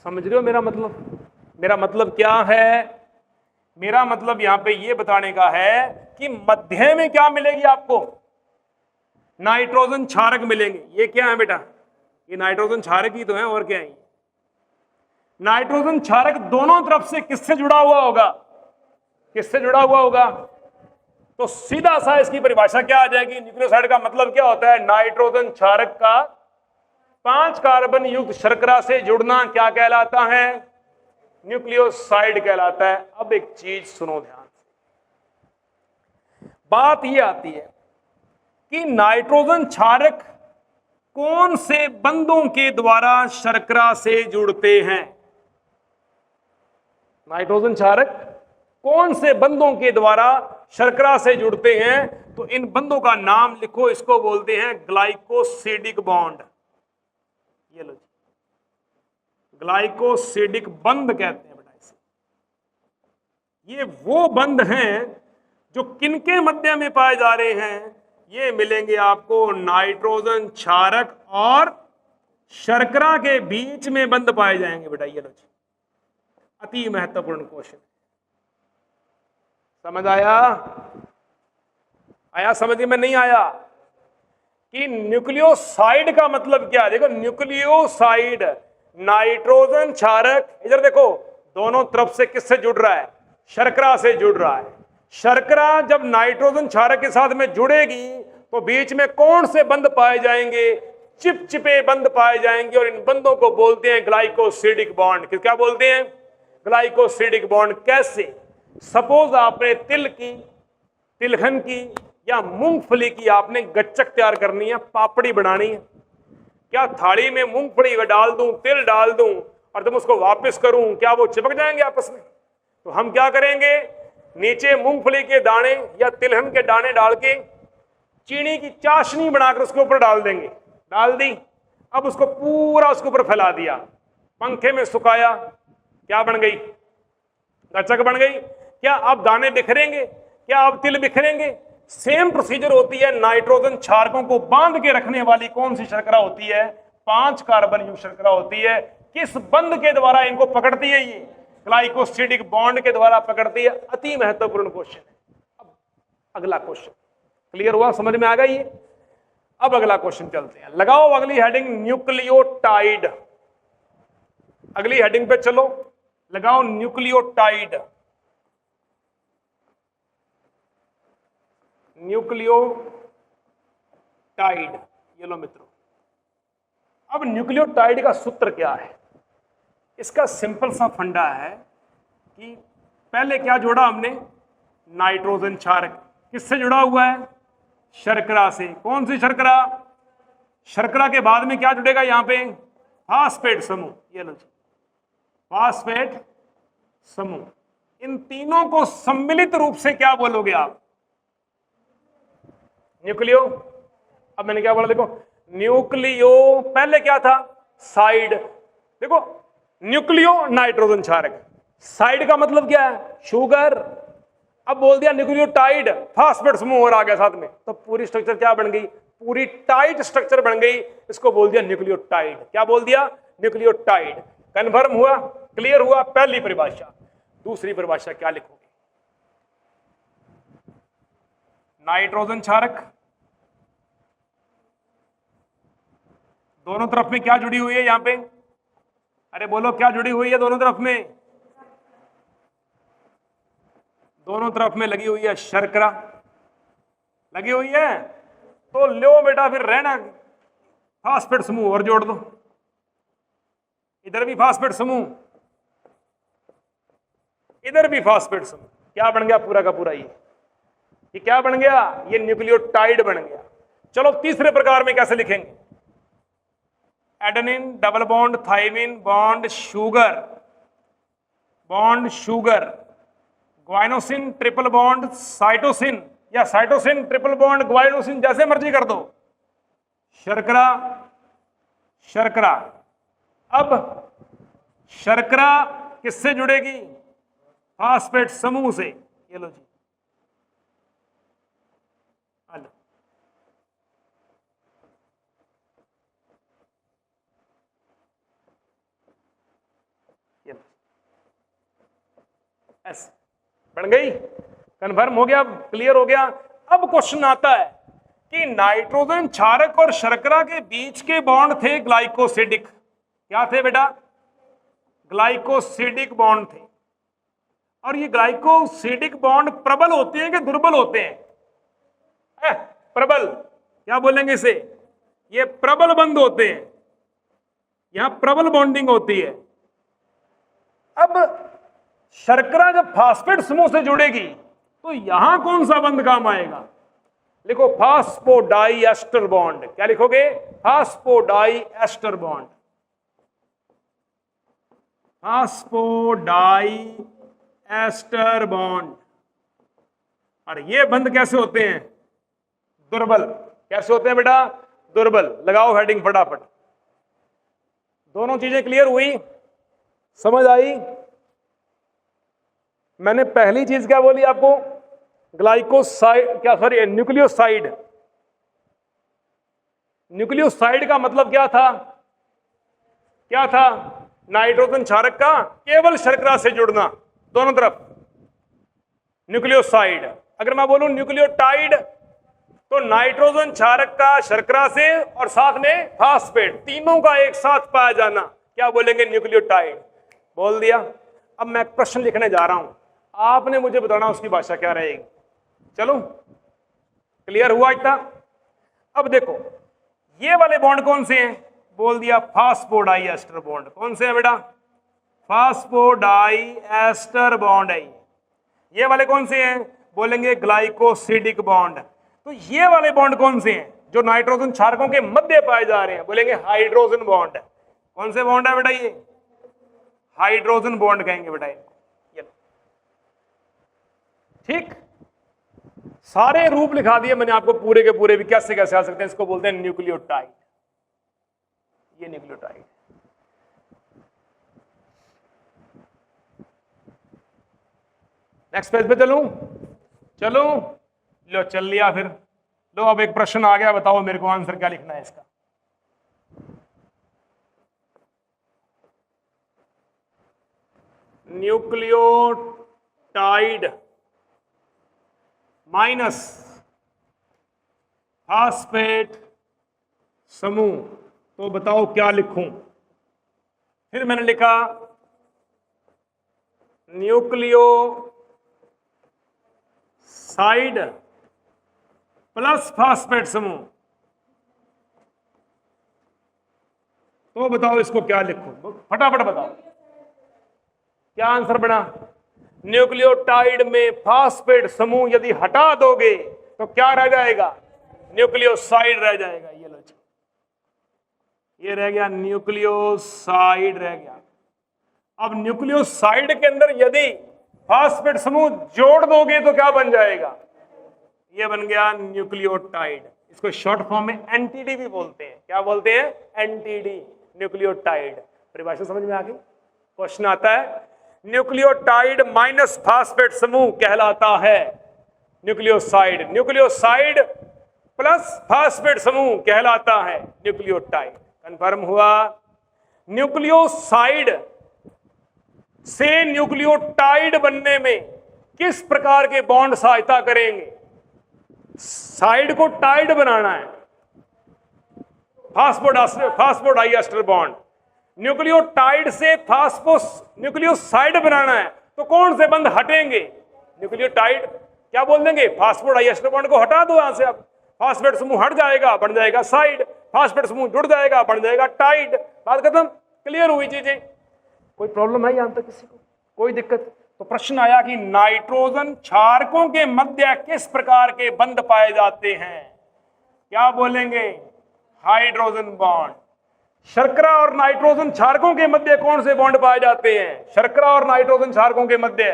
समझ रहे हो मेरा मतलब? मेरा मतलब क्या है? मेरा मतलब यहां पे ये बताने का है कि मध्य में क्या मिलेगी आपको? नाइट्रोजन क्षारक मिलेंगे। ये क्या है बेटा? ये नाइट्रोजन क्षारक ही तो है, और क्या है? नाइट्रोजन क्षारक दोनों तरफ से किससे जुड़ा हुआ होगा? किससे जुड़ा हुआ होगा? तो सीधा सा इसकी परिभाषा क्या आ जाएगी? न्यूक्लियोसाइड का मतलब क्या होता है? नाइट्रोजन क्षारक का 5 कार्बन युक्त शर्करा से जुड़ना क्या कहलाता है? न्यूक्लियोसाइड कहलाता है। अब एक चीज सुनो ध्यान से, बात यह आती है कि नाइट्रोजन क्षारक कौन से बंधों के द्वारा शर्करा से जुड़ते हैं? नाइट्रोजन क्षारक कौन से बंधों के द्वारा शर्करा से जुड़ते हैं? तो इन बंधों का नाम लिखो, इसको बोलते हैं ग्लाइकोसिडिक बॉन्ड। ये लो, ग्लाइकोसिडिक बंध कहते हैं बेटा इसे। ये वो बंध हैं जो किनके मध्य में पाए जा रहे हैं? ये मिलेंगे आपको नाइट्रोजन क्षारक और शर्करा के बीच में बंध पाए जाएंगे बेटा। ये लो, अति महत्वपूर्ण क्वेश्चन। समझ आया? आया समझ में? नहीं आया? कि न्यूक्लियोसाइड का मतलब क्या है? देखो न्यूक्लियोसाइड, नाइट्रोजन क्षारक, इधर देखो दोनों तरफ से किससे जुड़ रहा है? शर्करा से जुड़ रहा है। शर्करा जब नाइट्रोजन क्षारक के साथ में जुड़ेगी तो बीच में कौन से बंध पाए जाएंगे? चिपचिपे बंध पाए जाएंगे, और इन बंधों को बोलते हैं ग्लाइकोसिडिक बॉन्ड। क्या बोलते हैं? Glycosidic bond. कैसे? सपोज आपने तिल की, तिलहन की या मूंगफली की आपने गच्चक तैयार करनी है, पापड़ी बनानी है। क्या थाली में मूंगफली डाल दूं, तिल डाल दूं और जब उसको वापस करूं, क्या वो चिपक जाएंगे आपस में? तो हम क्या करेंगे? नीचे मूंगफली के दाने या तिलहन के दाने डाल के चीनी की चाशनी बनाकर उसके ऊपर डाल देंगे। डाल दी, अब उसको पूरा उसके ऊपर फैला दिया, पंखे में सुखाया, क्या बन गई? गच्चक बन गई। क्या अब दाने बिखरेंगे? क्या अब तिल बिखरेंगे? सेम प्रोसीजर होती है। नाइट्रोजन क्षारकों को बांध के रखने वाली कौन सी शर्करा होती है? 5 कार्बन युक्त शर्करा होती है। किस बंध के द्वारा इनको पकड़ती है? ये ग्लाइकोसिडिक बॉन्ड के द्वारा पकड़ती है। अति महत्वपूर्ण क्वेश्चन है। अब अगला क्वेश्चन क्लियर हुआ, समझ में आ गई? अब अगला क्वेश्चन चलते हैं। लगाओ अगली हेडिंग न्यूक्लियोटाइड। अगली हेडिंग पे चलो, लगाओ न्यूक्लियोटाइड। न्यूक्लियोटाइड, ये लो मित्रों। अब न्यूक्लियोटाइड का सूत्र क्या है? इसका सिंपल सा फंडा है कि पहले क्या जोड़ा हमने? नाइट्रोजन क्षारक। किससे जुड़ा हुआ है? शर्करा से। कौन सी शर्करा? शर्करा के बाद में क्या जुड़ेगा यहां पे? फास्फेट समूह। ये लो जी, फास्फेट समूह। इन तीनों को सम्मिलित रूप से क्या बोलोगे आप? न्यूक्लियो। अब मैंने क्या बोला देखो, न्यूक्लियो पहले क्या था? साइड। देखो न्यूक्लियो नाइट्रोजन क्षारक, साइड का मतलब क्या है? शुगर। अब बोल दिया न्यूक्लियोटाइड, फास्फेट समूह और आ गया साथ में, तो पूरी स्ट्रक्चर क्या बन गई? पूरी टाइट स्ट्रक्चर बन गई। इसको बोल दिया न्यूक्लियोटाइड। क्या बोल दिया? न्यूक्लियोटाइड। कन्फर्म हुआ? क्लियर हुआ? पहली परिभाषा। दूसरी परिभाषा क्या लिखोगे? नाइट्रोजन क्षारक, दोनों तरफ में क्या जुड़ी हुई है यहां पे? अरे बोलो, क्या जुड़ी हुई है दोनों तरफ में? दोनों तरफ में लगी हुई है शर्करा, लगी हुई है। तो लो बेटा, फिर रहना फास्फेट समूह और जोड़ दो। इधर भी फास्फेट समूह, इधर भी फास्फेट समूह। क्या बन गया? पूरा का पूरा ये क्या बन गया? ये न्यूक्लियोटाइड बन गया। चलो तीसरे प्रकार में कैसे लिखेंगे? Adenine double bond thymine bond sugar, bond sugar, guanosine triple bond cytosine, या साइटोसिन ट्रिपल बॉन्ड ग्वाइनोसिन, जैसे मर्जी कर दो। शर्करा, शर्करा। अब शर्करा किससे जुड़ेगी? फास्फेट समूह से। ये लो जी, हेलो। ऐसे बन गई। कन्फर्म हो गया? क्लियर हो गया? अब क्वेश्चन आता है कि नाइट्रोजन क्षारक और शर्करा के बीच के बॉन्ड थे ग्लाइकोसिडिक। क्या थे बेटा? ग्लाइकोसिडिक बॉन्ड थे। और ये ग्लाइकोसिडिक बॉन्ड प्रबल होते हैं कि दुर्बल होते हैं? प्रबल। क्या बोलेंगे इसे? ये प्रबल बंध होते हैं, यहां प्रबल बॉन्डिंग होती है। अब शर्करा जब फास्फेट समूह से जुड़ेगी तो यहां कौन सा बंध काम आएगा? लिखो फास्फोडाई एस्टर बॉन्ड। क्या लिखोगे? Phosphodiester bond. Phosphodiester bond. और ये बंध कैसे होते हैं? दुर्बल। कैसे होते हैं बेटा? दुर्बल। लगाओ हेडिंग फटाफट। दोनों चीजें क्लियर हुई? समझ आई? मैंने पहली चीज क्या बोली आपको? ग्लाइकोसाइड, क्या सॉरी, न्यूक्लियोसाइड। न्यूक्लियोसाइड का मतलब क्या था? क्या था? नाइट्रोजन क्षारक का केवल शर्करा से जुड़ना दोनों तरफ, न्यूक्लियोसाइड। अगर मैं बोलूं न्यूक्लियोटाइड तो नाइट्रोजन क्षारक का शर्करा से और साथ में फास्फेट, तीनों का एक साथ पाया जाना, क्या बोलेंगे? न्यूक्लियोटाइड। बोल दिया। अब मैं प्रश्न लिखने जा रहा हूं, आपने मुझे बताना उसकी भाषा क्या रहेगी। चलो क्लियर हुआ इतना? अब देखो ये वाले बॉन्ड कौन से हैं? बोल दिया फास्फोडाई एस्टर बॉन्ड। कौन से हैं बेटा? फास्फोडाई एस्टर बॉन्ड है। ये वाले कौन से हैं? बोलेंगे ग्लाइकोसिडिक बॉन्ड। तो ये वाले बॉन्ड कौन से हैं जो नाइट्रोजन क्षारकों के मध्य पाए जा रहे हैं? बोलेंगे हाइड्रोजन बॉन्ड। कौन से बॉन्ड है बेटा? ये हाइड्रोजन बॉन्ड कहेंगे बेटा ये। ठीक, सारे रूप लिखा दिए मैंने आपको पूरे के पूरे भी, कैसे कैसे आ सकते हैं। इसको बोलते हैं न्यूक्लियोटाइड। ये न्यूक्लियोटाइड। नेक्स्ट पेज पे चलूं? चलो लो, चल लिया फिर। लो अब एक प्रश्न आ गया, बताओ मेरे को आंसर क्या लिखना है इसका। न्यूक्लियोटाइड माइनस फास्फेट समूह, तो बताओ क्या लिखूं? फिर मैंने लिखा न्यूक्लियोसाइड प्लस फास्फेट समूह, तो बताओ इसको क्या लिखूं? फटाफट बताओ क्या आंसर बना। न्यूक्लियोटाइड में फास्फेट समूह यदि हटा दोगे तो क्या रह जाएगा? न्यूक्लियोसाइड रह जाएगा। ये लो, ये रह गया न्यूक्लियोसाइड रह गया। अब न्यूक्लियोसाइड के अंदर यदि फास्फेट समूह जोड़ दोगे तो क्या बन जाएगा? ये बन गया न्यूक्लियोटाइड। इसको शॉर्ट फॉर्म में एनटीडी भी बोलते हैं। क्या बोलते हैं? NTD, nucleotide. परिभाषा समझ में आ गई? क्वेश्चन आता है, न्यूक्लियोटाइड माइनस फास्फेट समूह कहलाता है न्यूक्लियोसाइड, न्यूक्लियोसाइड प्लस फास्फेट समूह कहलाता है न्यूक्लियोटाइड। कंफर्म हुआ? न्यूक्लियोसाइड से न्यूक्लियोटाइड बनने में किस प्रकार के बॉन्ड सहायता करेंगे? साइड को टाइड बनाना है, फास्फोडाइएस्टर बॉन्ड। न्यूक्लियोटाइड से न्यूक्लियोसाइड बनाना है तो कौन से बंध हटेंगे? न्यूक्लियोटाइड। क्या बोल देंगे? फास्फोडाइएस्टर बॉन्ड को हटा दो यहां से। अब फास्फेट समूह हट जाएगा, बन जाएगा साइड। फास्फेट समूह जुड़ जाएगा, बन जाएगा टाइड। बात खत्म। क्लियर हुई चीजें? कोई प्रॉब्लम है यहां तक किसी को? कोई दिक्कत? तो प्रश्न आया कि नाइट्रोजन क्षारकों के मध्य किस प्रकार के बंध पाए जाते हैं? क्या बोलेंगे? Hydrogen bond. शर्करा और नाइट्रोजन क्षारकों के मध्य कौन से बॉन्ड पाए जाते हैं? शर्करा और नाइट्रोजन क्षारकों के मध्य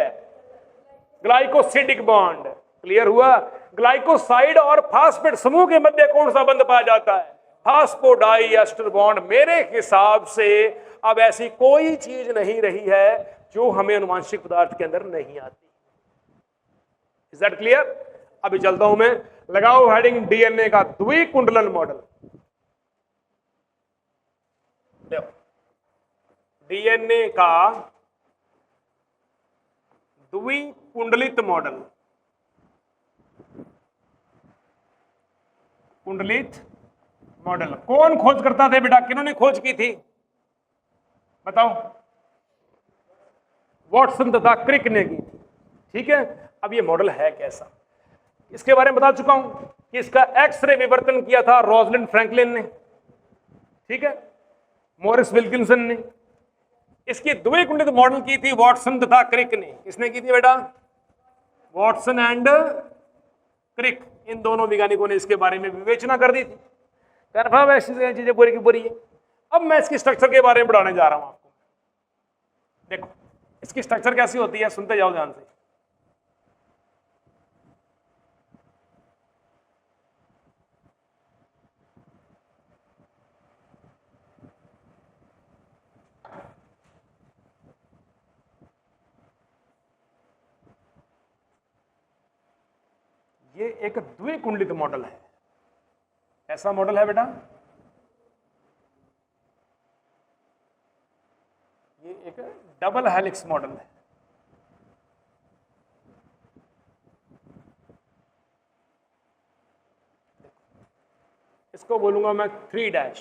ग्लाइकोसिडिक बॉन्ड। क्लियर हुआ? ग्लाइकोसाइड और फास्फेट समूह के मध्य कौन सा बंध पाया जाता है? फास्फोडाइएस्टर बॉन्ड। मेरे हिसाब से अब ऐसी कोई चीज नहीं रही है जो हमें अनुवांशिक पदार्थ के अंदर नहीं आती। Is that clear? अभी चलता हूं मैं। लगाओ हेडिंग डीएनए का द्विकुंडलन मॉडल। डीएनए का द्विकुंडलित मॉडल। कुंडलित मॉडल कौन खोज करता थे बेटा? किन्होंने खोज की थी? बताओ। वॉटसन तथा क्रिक ने की थी। ठीक है। अब ये मॉडल है कैसा, इसके बारे में बता चुका हूं कि इसका एक्सरे विवर्तन किया था रोजलिंड फ्रैंकलिन ने। ठीक है। मॉरिस विल्किंसन ने। इसकी द्विकुंडलित मॉडल की थी वॉटसन तथा क्रिक ने। किसने की थी बेटा? Watson and Crick. इन दोनों वैज्ञानिकों ने इसके बारे में विवेचना कर दी थी। कन्फर्म ऐसी चीजें पूरी की पूरी है। अब मैं इसकी स्ट्रक्चर के बारे में बढ़ाने जा रहा हूं आपको। देखो इसकी स्ट्रक्चर कैसी होती है, सुनते जाओ ध्यान से। ये एक द्विकुंडलित मॉडल है। ऐसा मॉडल है बेटा? ये एक डबल हेलिक्स मॉडल है। इसको बोलूंगा मैं 3 डैश,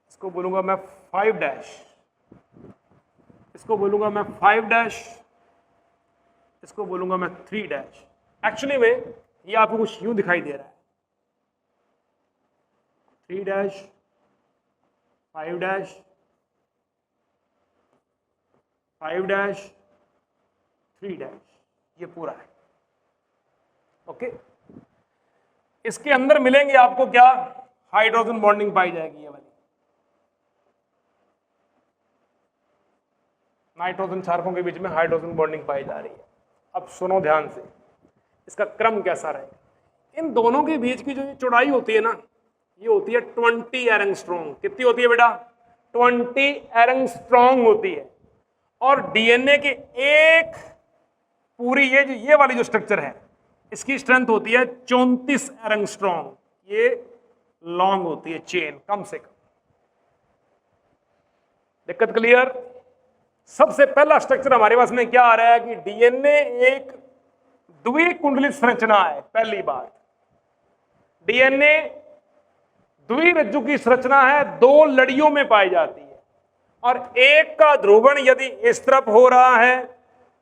इसको बोलूंगा मैं 5 डैश, इसको बोलूंगा मैं 5 डैश, इसको बोलूंगा मैं 3 डैश। एक्चुअली में ये आपको कुछ यूं दिखाई दे रहा है। 3 डैश, 5 डैश, 5 डैश, 3 डैश, ये पूरा है। ओके। इसके अंदर मिलेंगे आपको क्या? हाइड्रोजन बॉन्डिंग पाई जाएगी ये वाली। नाइट्रोजन क्षारकों के बीच में हाइड्रोजन बॉन्डिंग पाई जा रही है। अब सुनो ध्यान से, इसका क्रम कैसा रहेगा? इन दोनों के बीच की जो चौड़ाई होती है ना, ये होती है 20 एरंगस्ट्रॉन्ग। कितनी होती है बेटा? 20 एरंगस्ट्रॉन्ग होती है। और डीएनए के एक पूरी ये वाली जो स्ट्रक्चर है, इसकी स्ट्रेंथ होती है 34 एरंगस्ट्रॉन्ग। ये लॉन्ग होती है चेन, कम से कम। दिक्कत क्लियर? सबसे पहला स्ट्रक्चर हमारे पास में क्या आ रहा है कि डीएनए एक द्विकुंडलित संरचना है। पहली बात, डीएनए द्विरज्जु की संरचना है, दो लड़ियों में पाई जाती है और एक का ध्रुवण यदि इस तरफ हो रहा है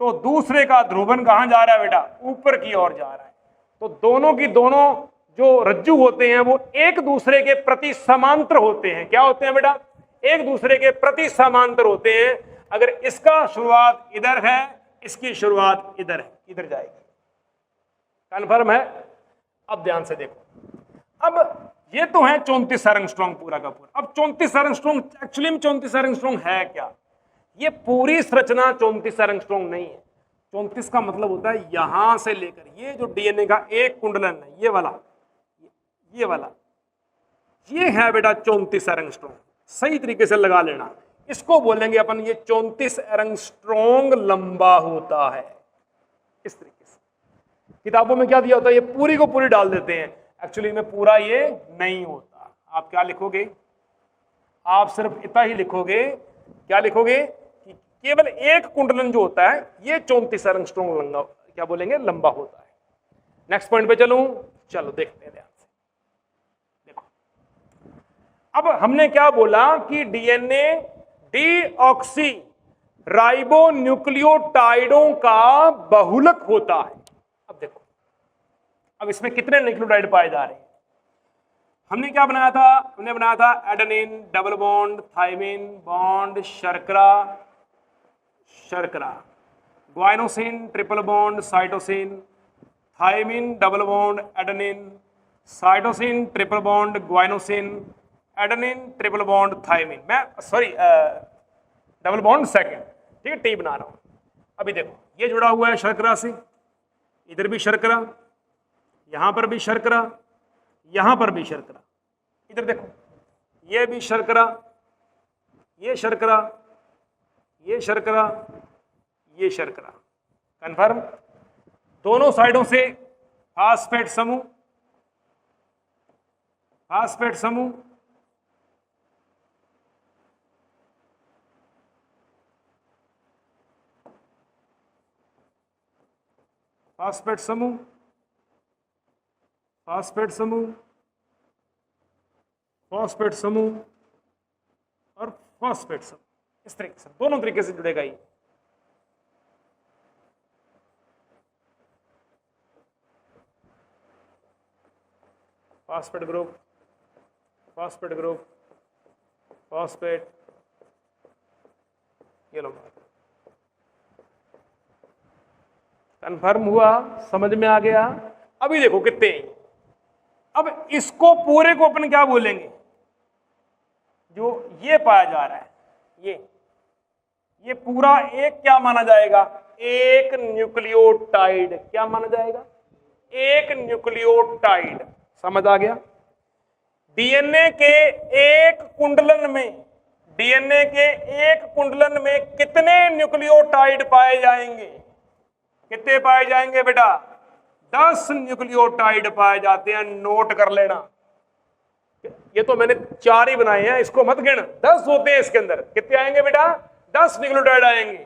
तो दूसरे का ध्रुवण कहां जा रहा है बेटा, ऊपर की ओर जा रहा है। तो दोनों की दोनों जो रज्जु होते हैं वो एक दूसरे के प्रति समांतर होते हैं। क्या होते हैं बेटा, एक दूसरे के प्रति समांतर होते हैं। अगर इसका शुरुआत इधर है, इसकी शुरुआत इधर है, इधर जाएगी। कन्फर्म है? अब ध्यान से देखो, अब ये तो है 34 एंगस्ट्रॉम पूरा का पूरा। अब 34 एंगस्ट्रॉम एक्चुअली में 34 एंगस्ट्रॉम है क्या? ये पूरी संरचना 34 एंगस्ट्रॉम नहीं है। 34 का मतलब होता है यहां से लेकर ये जो डीएनए का एक कुंडलन है, ये वाला, ये है बेटा 34 एंगस्ट्रॉम। सही तरीके से लगा लेना, इसको बोलेंगे अपन ये 34 एंगस्ट्रॉम लंबा होता है। इस तरीके से किताबों में क्या दिया होता है, ये पूरी को पूरी डाल देते हैं, एक्चुअली में पूरा ये नहीं होता। आप क्या लिखोगे, आप सिर्फ इतना ही लिखोगे, क्या लिखोगे कि केवल एक कुंडलन जो होता है ये 34 एंगस्ट्रॉम लंबा, क्या बोलेंगे, लंबा होता है। नेक्स्ट पॉइंट पे चलूं, चलो देखते हैं ध्यान से। देखो अब हमने क्या बोला कि डीएनए डीऑक्सी राइबोन्यूक्लियोटाइडों का बहुलक होता है। अब देखो, अब इसमें कितने न्यूक्लियोटाइड पाए जा रहे हैं? हमने क्या बनाया था, हमने बनाया था adenine double bond thymine bond शर्करा शर्करा, guanosine triple bond cytosine, thymine double bond adenine, cytosine triple bond guanosine, adenine triple bond thymine, मैं सॉरी डबल बॉन्ड सेकेंड, ठीक है, टी बना रहा हूं। अभी देखो ये जुड़ा हुआ है शर्करा से, इधर भी शर्करा, यहां पर भी शर्करा, यहां पर भी शर्करा, इधर देखो ये भी शर्करा, ये शर्करा, ये शर्करा, ये शर्करा। कन्फर्म? दोनों साइडों से फास्फेट समूह, फास्फेट समूह, फास्फेट समूह, फास्फेट समूह, फास्फेट समूह और फास्फेट समूह। इस तरीके से दोनों तरीके से जुड़ेगा ये। Phosphate group, phosphate group, phosphate, ये लो। कन्फर्म हुआ? समझ में आ गया? अभी देखो कितने, अब इसको पूरे को अपन क्या बोलेंगे, जो ये पाया जा रहा है, ये पूरा एक क्या माना जाएगा, एक न्यूक्लियोटाइड। क्या माना जाएगा? एक न्यूक्लियोटाइड। समझ आ गया? डीएनए के एक कुंडलन में, डीएनए के एक कुंडलन में कितने न्यूक्लियोटाइड पाए जाएंगे? कितने पाए जाएंगे बेटा? 10 न्यूक्लियोटाइड पाए जाते हैं। नोट कर लेना, ये तो मैंने 4 ही बनाए हैं, इसको मत गिन, 10 होते हैं इसके अंदर। कितने आएंगे बेटा? 10 न्यूक्लियोटाइड आएंगे।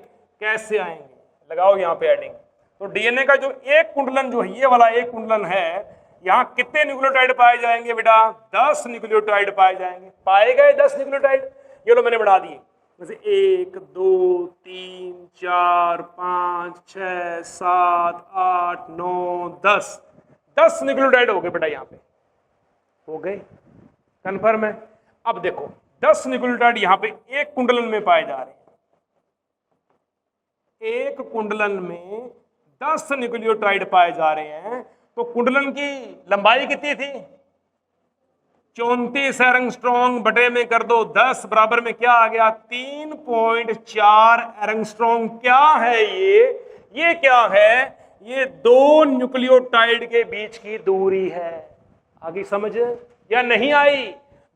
कैसे आएंगे? लगाओ यहां पे एडिंग। तो डीएनए का जो एक कुंडलन, जो ये वाला एक कुंडलन है, यहां कितने न्यूक्लियोटाइड पाए जाएंगे बेटा? 10 न्यूक्लियोटाइड पाए जाएंगे। पाए गए 10 न्यूक्लियोटाइड, ये लो मैंने बढ़ा दिए, जैसे 1 2 3 4 5 6 7 8 9 10, 10 न्यूक्लियोटाइड हो गए बेटा, यहां पे हो गए। कन्फर्म है? अब देखो 10 न्यूक्लियोटाइड यहां पे एक कुंडलन में पाए जा रहे हैं। एक कुंडलन में 10 न्यूक्लियोटाइड पाए जा रहे हैं, तो कुंडलन की लंबाई कितनी थी? 34 एंगस्ट्रॉम बटे में कर दो 10 बराबर में क्या आ गया? 3.4 एंगस्ट्रॉम। क्या है ये क्या है? ये 2 न्यूक्लियोटाइड के बीच की दूरी है। आगे समझ या नहीं आई?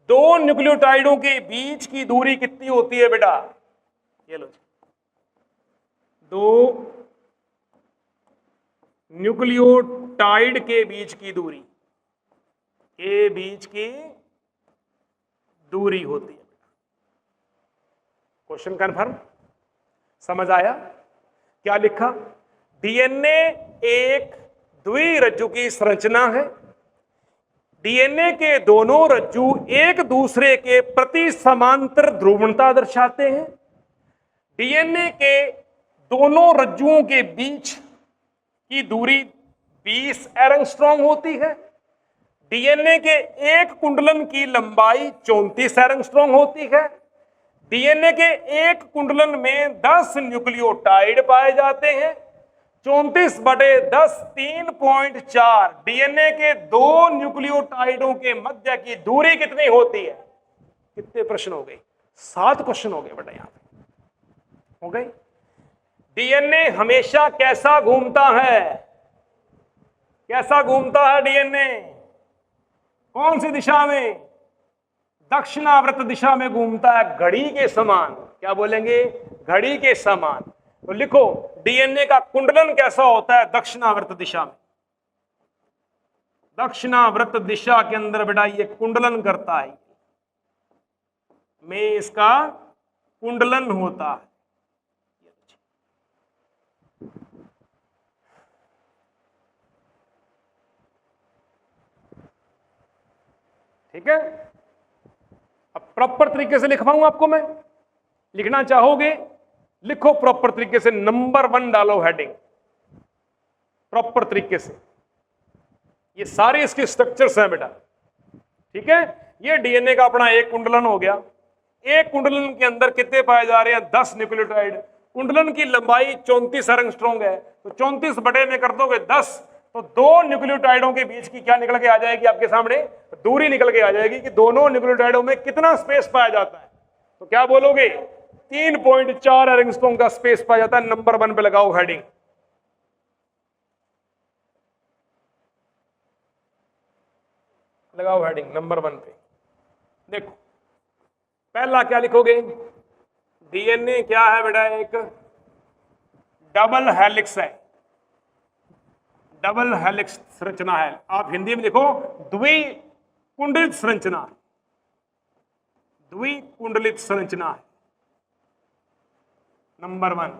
2 न्यूक्लियोटाइडों के बीच की दूरी कितनी होती है बेटा? ये लो, 2 न्यूक्लियोटाइड के बीच की दूरी, के बीच की दूरी होती है। Question confirm? समझ आया क्या लिखा? डीएनए एक द्विरज्जु की संरचना है। डीएनए के दोनों रज्जु एक दूसरे के प्रति समांतर ध्रुवणता दर्शाते हैं। डीएनए के दोनों रज्जुओं के बीच की दूरी 20 एरंगस्ट्रॉम होती है। डीएनए के एक कुंडलन की लंबाई 34 एरंगस्ट्रॉम होती है। डीएनए के एक कुंडलन में 10 न्यूक्लियोटाइड पाए जाते हैं। 34/10 3.4। डीएनए के दो न्यूक्लियोटाइडों के मध्य की दूरी कितनी होती है? कितने प्रश्न हो गए? 7 क्वेश्चन हो गए बेटा, यहां पे हो गए। डीएनए हमेशा कैसा घूमता है? कैसा घूमता है डीएनए? कौन सी दिशा में? दक्षिणावर्त दिशा में घूमता है, घड़ी के समान। क्या बोलेंगे? घड़ी के समान। तो लिखो डीएनए का कुंडलन कैसा होता है? दक्षिणावर्त दिशा में। दक्षिणावर्त दिशा के अंदर बेटा ये कुंडलन करता है, में इसका कुंडलन होता है। ठीक है, अब प्रॉपर तरीके से लिखवाऊं आपको मैं। लिखना चाहोगे लिखो प्रॉपर तरीके से, नंबर 1 डालो हेडिंग प्रॉपर तरीके से। ये सारे इसके स्ट्रक्चर्स हैं बेटा। ठीक है, ये डीएनए का अपना एक कुंडलन हो गया। एक कुंडलन के अंदर कितने पाए जा रहे हैं? 10 न्यूक्लियोटाइड। कुंडलन की लंबाई 34 एरंगस्ट्रॉम है, तो 34 बटे में कर दोगे 10, तो दो न्यूक्लियोटाइडों के बीच की क्या निकल के आ जाएगी आपके सामने? दूरी निकल के आ जाएगी कि दोनों न्यूक्लियोटाइडों में कितना स्पेस पाया जाता है। तो क्या बोलोगे? 3.4 एरंगस्ट्रॉम का स्पेस पाया जाता है। नंबर 1 पे लगाओ हेडिंग। लगाओ हेडिंग नंबर 1 पे। देखो पहला क्या लिखोगे? डीएनए क्या है बेटा? एक डबल हेलिक्स है। डबल हेलिक्स संरचना है। आप हिंदी में देखो द्विकुंडलित संरचना। द्विकुंडलित संरचना है नंबर 1।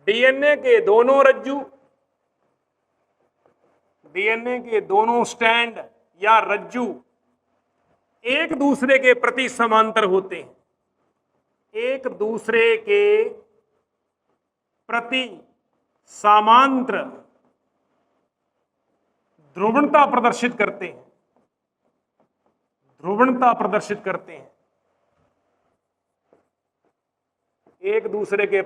डीएनए के दोनों रज्जु, डीएनए के दोनों स्टैंड या रज्जु एक दूसरे के प्रति समांतर होते हैं। एक दूसरे के प्रति समांतर ध्रुवणता प्रदर्शित करते हैं। ध्रुवणता प्रदर्शित करते हैं। एक दूसरे के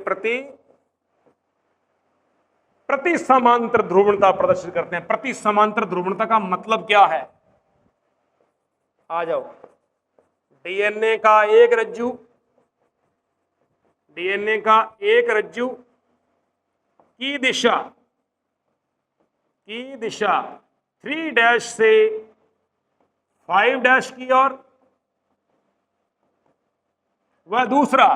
प्रति समांतर ध्रुवणता प्रदर्शित करते हैं। प्रति समांतर ध्रुवणता का मतलब क्या है? आ जाओ। डीएनए का एक रज्जु, डीएनए का एक रज्जु की दिशा 3' से 5' की ओर, वह दूसरा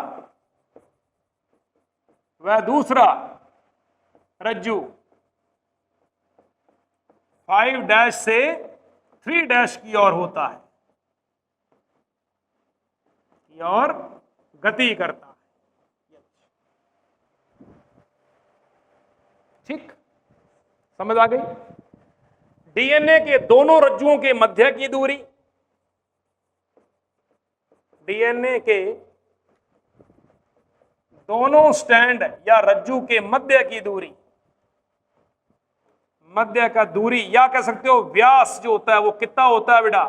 रज्जु 5' से 3' की ओर होता है, की ओर गति करता है। ठीक, समझ आ गई? डीएनए के दोनों रज्जुओं के मध्य की दूरी, डीएनए के दोनों स्टैंड या रज्जु के मध्य की दूरी, मध्य का दूरी या कह सकते हो व्यास जो होता है वो कितना होता है बेटा?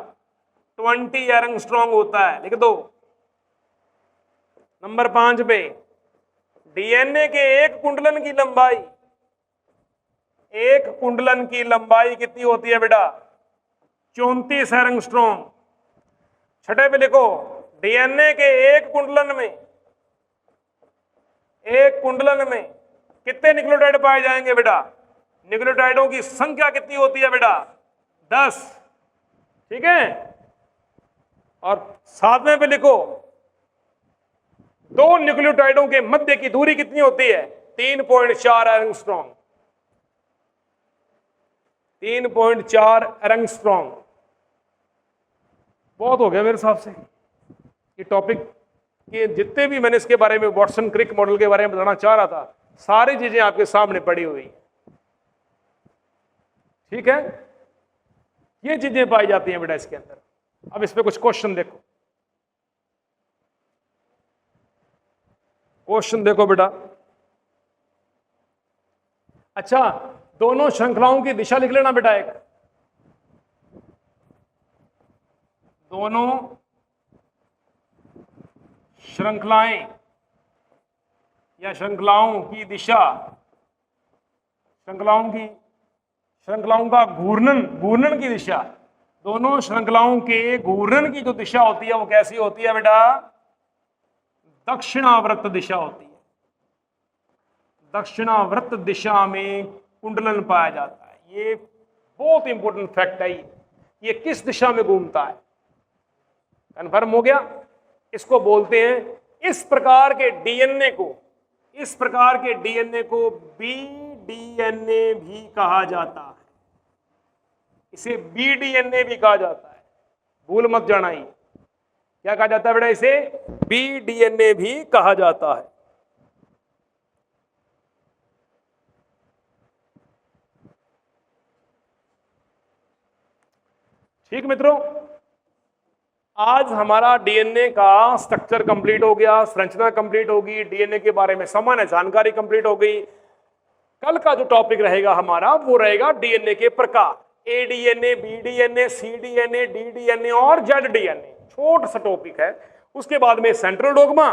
20 एरंगस्ट्रॉम होता है। लिख दो नंबर 5 पे। डीएनए के एक कुंडलन की लंबाई, एक कुंडलन की लंबाई कितनी होती है बेटा? 34 एरंगस्ट्रॉम। 6 पे लिखो डीएनए के एक कुंडलन में कितने न्यूक्लियोटाइड पाए जाएंगे बेटा? न्यूक्लियोटाइडों की संख्या कितनी होती है बेटा? 10। ठीक है, और 7वें पे लिखो दो न्यूक्लियोटाइडों के मध्य की दूरी कितनी होती है? 3.4 एरंगस्ट्रॉम। 3.4 एरंगस्ट्रॉम। बहुत हो गया मेरे हिसाब से, ये टॉपिक कि जितने भी मैंने इसके बारे में वॉटसन क्रिक मॉडल के बारे में बताना चाह रहा था, सारी चीजें आपके सामने पड़ी हुई हैं। ठीक है, ये चीजें पाई जाती हैं बेटा इसके अंदर। अब इस पे कुछ क्वेश्चन देखो, क्वेश्चन देखो बेटा। अच्छा, दोनों श्रृंखलाओं की दिशा लिख लेना बेटा। एक दोनों श्रृंखलाएं या श्रृंखलाओं की दिशा, श्रृंखलाओं का घूर्णन की दिशा, दोनों श्रृंखलाओं के घूर्णन की जो दिशा होती है वो कैसी होती है बेटा? दक्षिणावर्त दिशा होती है। दक्षिणावर्त दिशा में कुंडलन पाया जाता है। ये बहुत इंपॉर्टेंट फैक्ट है। ये किस दिशा में घूमता है? कन्फर्म हो गया? इसको बोलते हैं, इस प्रकार के डीएनए को बीडीएनए भी कहा जाता है। इसे बीडीएनए भी कहा जाता है, भूल मत जाना। ही क्या कहा जाता है बेटा? इसे बीडीएनए भी कहा जाता है। ठीक मित्रों, आज हमारा डीएनए का स्ट्रक्चर कंप्लीट हो गया, संरचना कंप्लीट होगी, डीएनए के बारे में सामान्य जानकारी कंप्लीट हो गई। कल का जो टॉपिक रहेगा हमारा वो रहेगा डीएनए के प्रकार, एडीएनए, बीडीएनए, सीडीएनए, डीडीएनए और जेडडीएनए। छोटा सा टॉपिक है। उसके बाद में सेंट्रल डोग्मा,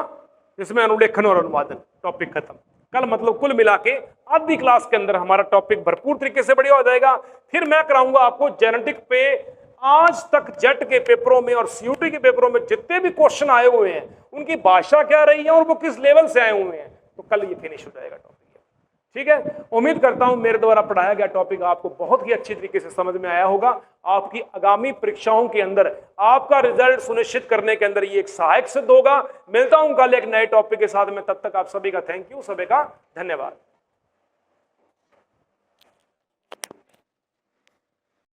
जिसमें अनुलेखन और अनुवादन, टॉपिक खत्म। कल मतलब कुल मिला के आधी क्लास के अंदर हमारा टॉपिक भरपूर तरीके से बढ़िया हो जाएगा। फिर मैं कराऊंगा आपको जेनेटिक पे आज तक जेट के पेपरों में और सीयूटी के पेपरों में जितने भी क्वेश्चन आए हुए हैं उनकी भाषा क्या रही है और वो किस लेवल से आए हुए हैं। तो कल ये फिनिश हो जाएगा टॉपिक। ठीक है, उम्मीद करता हूं मेरे द्वारा पढ़ाया गया टॉपिक आपको बहुत ही अच्छी तरीके से समझ में आया होगा। आपकी आगामी परीक्षाओं के अंदर आपका रिजल्ट सुनिश्चित करने के अंदर ये एक सहायक सिद्ध होगा। मिलता हूं कल एक नए टॉपिक के साथ में, तब तक आप सभी का थैंक यू, सभी का धन्यवाद।